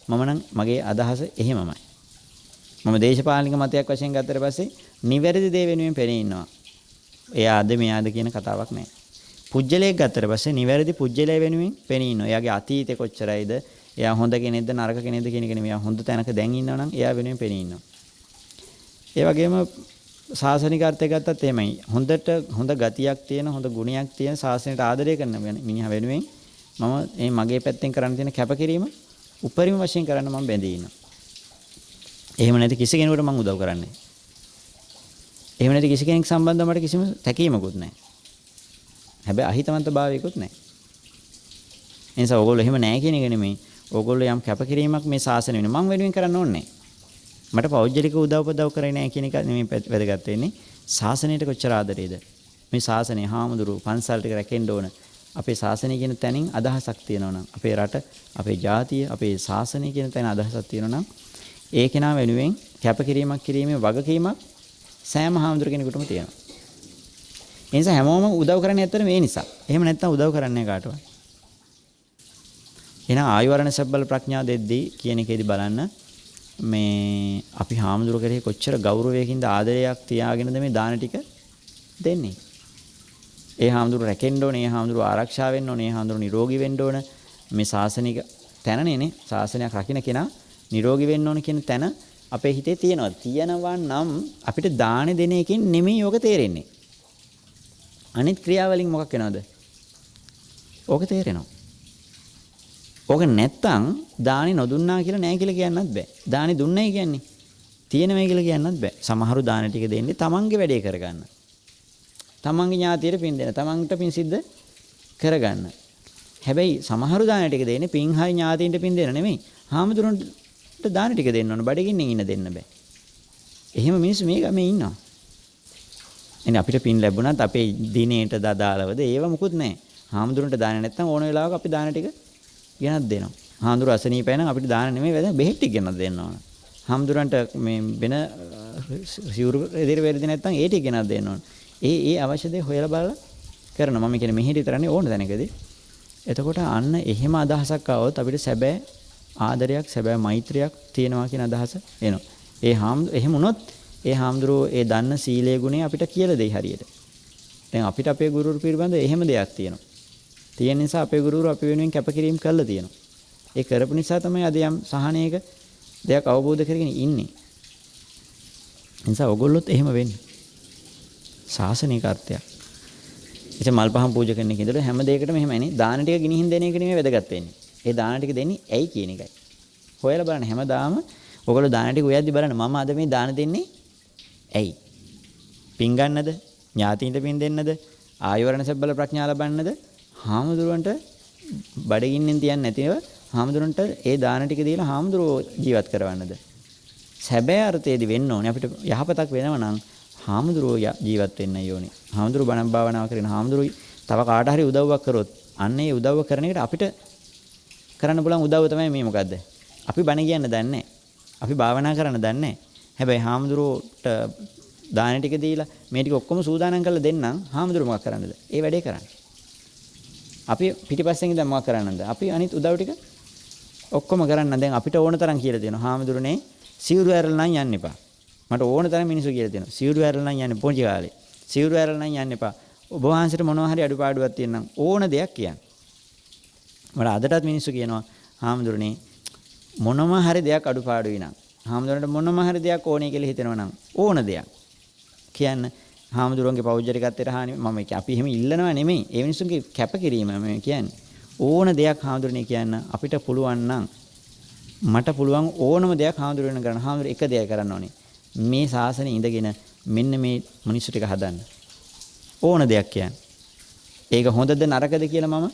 මම නම් මගේ අදහස එහෙමමයි. මම දේශපාලනික මතයක් වශයෙන් ගත්තට පස්සේ නිවැරදි දේ වෙනුවෙන් ප්‍රේණී ඉන්නවා. එයාද මෙයාද කියන කතාවක් නැහැ. පුජ්‍යලයක් ගත්තට පස්සේ නිවැරදි පුජ්‍යලය වෙනුවෙන් ප්‍රේණී ඉන්නවා. එයාගේ අතීතේ කොච්චරයිද? එයා හොඳ කෙනෙක්ද නරක කෙනෙක්ද කියන එක නෙමෙයි. එයා හොඳ තැනක දැන් ඉන්නවා නම් එයා වෙනුවෙන් ප්‍රේණී ඉන්නවා. ඒ වගේම සාසනික අර්ථය ගත්තත් එහෙමයි. හොඳ ගතියක් තියෙන හොඳ ගුණයක් තියෙන සාසනයට ආදරය කරන මිනිහා වෙනුවෙන් මම මේ මගේ පැත්තෙන් කරන්න තියෙන කැපකිරීම උපරිම වශයෙන් කරන්න මම බැඳී ඉන්නවා. එහෙම නැති කිසි කෙනෙකුට මම උදව් කරන්නේ නැහැ. එහෙම නැති කිසි කෙනෙක් සම්බන්ධව මට කිසිම තැකීමකුත් නැහැ. හැබැයි අහිතවන්ත භාවයකුත් නැහැ. ඒ නිසා ඕගොල්ලෝ එහෙම නැහැ කියන එක නෙමෙයි. ඕගොල්ලෝ යම් කැපකිරීමක් මේ සාසනය වෙන මම වෙනුවෙන් කරන්න ඕනේ නැහැ. මට පෞද්ගලික උදව් කරේ නැහැ කියන එක නෙමෙයි වැදගත් වෙන්නේ. ශාසනයට කොච්චර ආදරේද? මේ ශාසනය හාමුදුරු පන්සල් ටික රැකෙන්න ඕන. අපේ ශාසනය කියන තැනින් අදහසක් තියෙනවා නම් අපේ රට, අපේ ජාතිය, අපේ ශාසනය කියන තැන අදහසක් තියෙනවා නම් ඒ කෙනා වෙනුවෙන් කැපකිරීමක් කිරීමේ වගකීමක් සෑම හාමුදුරු කෙනෙකුටම තියෙනවා. ඒ නිසා හැමෝම උදව් කරන්නේ ඇත්තට මේ නිසා. එහෙම නැත්නම් උදව් කරන්නේ කාටවත්. එහෙනම් ආයුවරණ සබ්බල ප්‍රඥා දෙද්දී කියන එකේදී බලන්න මේ අපි හාමුදුරු කෙරෙහි කොච්චර ගෞරවයකින්ද ආදරයක් තියාගෙනද මේ දාන ටික දෙන්නේ. ඒ හාමුදුරු රැකෙන්න ඕනේ, ඒ හාමුදුරු ආරක්ෂා වෙන්න ඕනේ, ඒ හාමුදුරු නිරෝගී වෙන්න ඕන. මේ ශාසනික තැනනේ ශාසනයක් රකින්න කෙනා නිරෝගී වෙන්න ඕන කියන තැන අපේ හිතේ තියෙනවා. තියෙනවා නම් අපිට දාන දෙන එකෙන් නෙමෙයි යෝග තේරෙන්නේ. අනිත් ක්‍රියාවලින් මොකක් වෙනවද? ඕක තේරෙනවා. ඕක නැත්තම් දානි නොදුන්නා කියලා නෑ කියලා කියන්නත් බෑ. දානි දුන්නයි කියන්නේ තියෙනවයි කියලා කියන්නත් බෑ. සමහරු දාන ටික දෙන්නේ තමන්ගේ වැඩේ කරගන්න. තමන්ගේ ඥාතියට පින් දෙන, තමන්ට පින් සිද්ධ කරගන්න. හැබැයි සමහරු දාන ටික දෙන්නේ පින් හයි ඥාතියින්ට පින් දෙන නෙමෙයි. හාමුදුරන්ට දාන ටික දෙන්න ඕන. බඩගින්නෙන් ඉන්න දෙන්න බෑ. එහෙම මිනිස්සු මේ ගමේ ඉන්නවා. එනේ අපිට පින් ලැබුණත් අපේ දිනේට දදාලවද ඒව මුකුත් නෑ. හාමුදුරන්ට දාන නැත්නම් ඕන වෙලාවක අපි දාන ටික ගෙනත් දෙනවා. හාමුදුරු අසනීපයි නම් අපිට දාන නෙමෙයි වැද බෙහෙත් ටික ගෙනත් දෙන්න ඕන. හාමුදුරන්ට මේ වෙන සිවුරු එදිර වෙරදි නැත්නම් ඒ ටික ගෙනත් දෙන්න ඕන. ඒ අවශ්‍ය දේ හොයලා බලලා කරනවා. මම කියන්නේ මෙහෙට විතරනේ ඕන දැනකදී. එතකොට අන්න එහෙම අදහසක් ආවොත් අපිට සැබෑ ආදරයක්, සැබෑ මෛත්‍රියක් තියෙනවා කියන අදහස එනවා. එහෙම වුණොත් ඒ හාමුදුරුවෝ ඒ දන්න සීලයේ ගුණය අපිට කියලා දෙයි හරියට. දැන් අපිට අපේ ගුරුවරු පිළිබඳ එහෙම දෙයක් තියෙනවා. තියෙන නිසා අපේ ගුරුවරු අපි වෙනුවෙන් කැපකිරීම කළා තියෙනවා. ඒ කරපු නිසා තමයි අද යම් සහනයක දෙයක් අවබෝධ කරගෙන ඉන්නේ. ඒ නිසා ඔයගොල්ලොත් එහෙම වෙන්නේ. ශාසනික අර්ථයක්. ඉතින් මල් පහන් පූජා කරන එක ඉඳලා හැම දෙයකටම එහෙමයි. දාන ටික ගිනිහින් දෙන එක නෙමෙයි වැදගත් වෙන්නේ. ඒ දාන ටික දෙන්නේ ඇයි කියන එකයි. හොයලා බලන්න හැමදාම ඔයගොල්ලෝ දාන ටික උයද්දි බලන්න මම අද මේ දාන දෙන්නේ ඇයි? පින් ගන්නද? ඥාතියින්ට පින් දෙන්නද? ආයුවරණ සබ්බල ප්‍රඥා ලබන්නද? හාමුදුරුවන්ට බඩගින්නෙන් තියන්නේ නැතිව හාමුදුරන්ට ඒ දාන ටික දීලා හාමුදුරුවෝ ජීවත් කරවන්නද? සැබෑ අර්ථයේදී වෙන්න ඕනේ අපිට යහපතක් වෙනව නම් හාමුදුරුවෝ ජීවත් වෙන්නයි ඕනේ. හාමුදුරුවෝ බණ භාවනාව කරන හාමුදුරුවෝ තව කාට හරි උදව්වක් කරොත් අන්න ඒ උදව්ව කරන එකට අපිට කරන්න පුළුවන් උදව්ව තමයි මේ මොකද්ද? අපි බණ කියන්න දන්නේ නැහැ. අපි භාවනා කරන්න දන්නේ නැහැ. හැබැයි හාමුදුරුවෝට දාන ටික දීලා මේ ටික ඔක්කොම සූදානම් කරලා දෙන්නම් හාමුදුරුවෝ මොකක් කරන්නද? ඒ වැඩේ කරන්නේ. අපි පිටිපස්සෙන් ඉඳන් මොකක් කරන්නද? අපි අනිත් උදව් ටික ඔක්කොම කරන්න. දැන් අපිට ඕන තරම් කියලා දෙනවා. හාමුදුරනේ සිවුරු ඇරලා නම් යන්න එපා. මට ඕන තරම් මිනිස්සු කියලා දෙනවා. සිවුරු ඇරලා නම් යන්න පොඩි කාලේ. සිවුරු ඇරලා නම් යන්න එපා. ඔබ වහන්සේට මොනවා හරි අඩුපාඩුවක් තියෙනම් ඕන දෙයක් කියන්න. මට අදටත් මිනිස්සු කියනවා හාමුදුරනේ මොනම හරි දෙයක් අඩුපාඩුයි නම් හාමුදුරන්ට මොනම හරි දෙයක් ඕනේ කියලා හිතෙනවා නම් ඕන දෙයක් කියන්න. හාමුදුරන්ගේ පෞද්ගලිකත්වයට හානි මම අපි එහෙම ඉල්ලනවා නෙමෙයි. ඒ මිනිස්සුන්ගේ කැපකිරීම මම කියන්නේ. ඕන දෙයක් හාමුදුරනේ කියන්න අපිට පුළුවන් නම් මට පුළුවන් ඕනම දෙයක් හාමුදුරනේ කරන්න. හාමුදුර එක දෙයක් කරන්න ඕනේ. මේ ශාසනයේ ඉඳගෙන මෙන්න මේ මිනිස්සු ටික හදන්න. ඕන දෙයක් කියන්න. ඒක හොඳද නරකද කියලා මම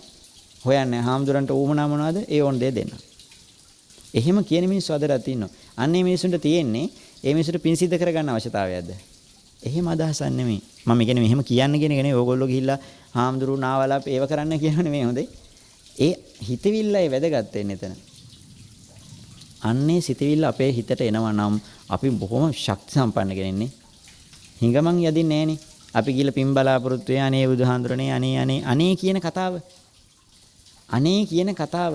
හොයන්නේ. හාමුදුරන්ට ඌමනා මොනවද? ඒ ඕන දේ දෙන්න. එහෙම කියන මිනිස්සු අදටත් ඉන්නවා. අන්න මේ මිනිස්සුන්ට තියෙන්නේ ඒ මිනිස්සුන්ට පින් සිද්ධ කරගන්න අවශ්‍යතාවයක්ද? එහෙම අදහසක් නෙමෙයි. මම කියන්නේ මෙහෙම කියන්න කියන එක නෙවෙයි. ඕගොල්ලෝ ගිහිල්ලා හාමුදුරු නාවලා ඒව කරන්න කියනව නෙමෙයි හොඳේ. ඒ හිතවිල්ලයි වැදගත් වෙන්නේ එතන. අන්නේ සිතවිල්ල අපේ හිතට එනවා නම් අපි බොහොම ශක්ති සම්පන්න කෙනෙන්නේ. හිඟමන් යදින්නේ නැහනේ. අපි ගිහිල්ලා පින් බලාපොරොත්තු වෙයි අනේ බුදුහාඳුරනේ අනේ කියන කතාව. අනේ කියන කතාව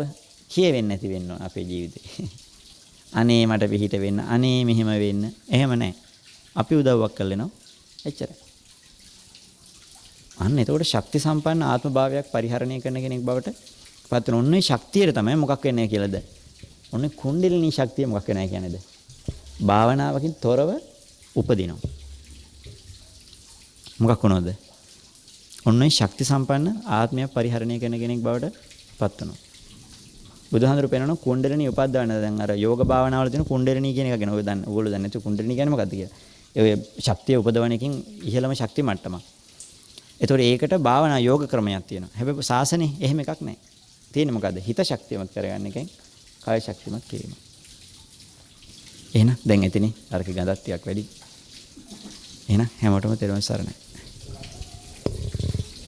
කියවෙන්නේ නැති වෙන්න අපේ ජීවිතේ. අනේ මට පිහිට වෙන්න. අනේ මෙහෙම වෙන්න. එහෙම නැහැ. අපි උදව්වක් කරලනවා. එච්චරයි. අන්න එතකොට ශක්ති සම්පන්න ආත්ම භාවයක් පරිහරණය කරන කෙනෙක් බවට පත් වෙන ඔන්නේ ශක්තියට තමයි මොකක් වෙන්නේ කියලාද? ඔන්නේ කුණ්ඩලිනී ශක්තිය මොකක් වෙනයි කියන්නේද? භාවනාවකින් තොරව උපදිනවා. මොකක් වුණාද? ඔන්නේ ශක්ති සම්පන්න ආත්මය පරිහරණය කරන කෙනෙක් බවට පත් වෙනවා. බුදුහාඳුරු පෙන්නන කුණ්ඩලිනී උපද්දවන්න දැන් අර යෝග භාවනාවල තියෙන කුණ්ඩලිනී කියන එක ගැන ඔය දන්න ඕගොල්ලෝ දන්නේ නැති කුණ්ඩලිනී කියන්නේ මොකක්ද කියලා. ඒ ශක්තිය උපදවන එකකින් ඉහළම ශක්ති මට්ටමක්. ඒතකොට ඒකට භාවනා යෝග ක්‍රමයක් තියෙනවා. හැබැයි සාසනේ එහෙම එකක් නැහැ. තියෙන්නේ මොකද්ද? හිත ශක්තියමත් කරගන්න එකෙන් කාය ශක්තියමත් කිරීම. එහෙනම් දැන් එතනින් අරක ගඳක් ටිකක් වැඩි. එහෙනම් හැමෝටම තෙරුවන් සරණයි.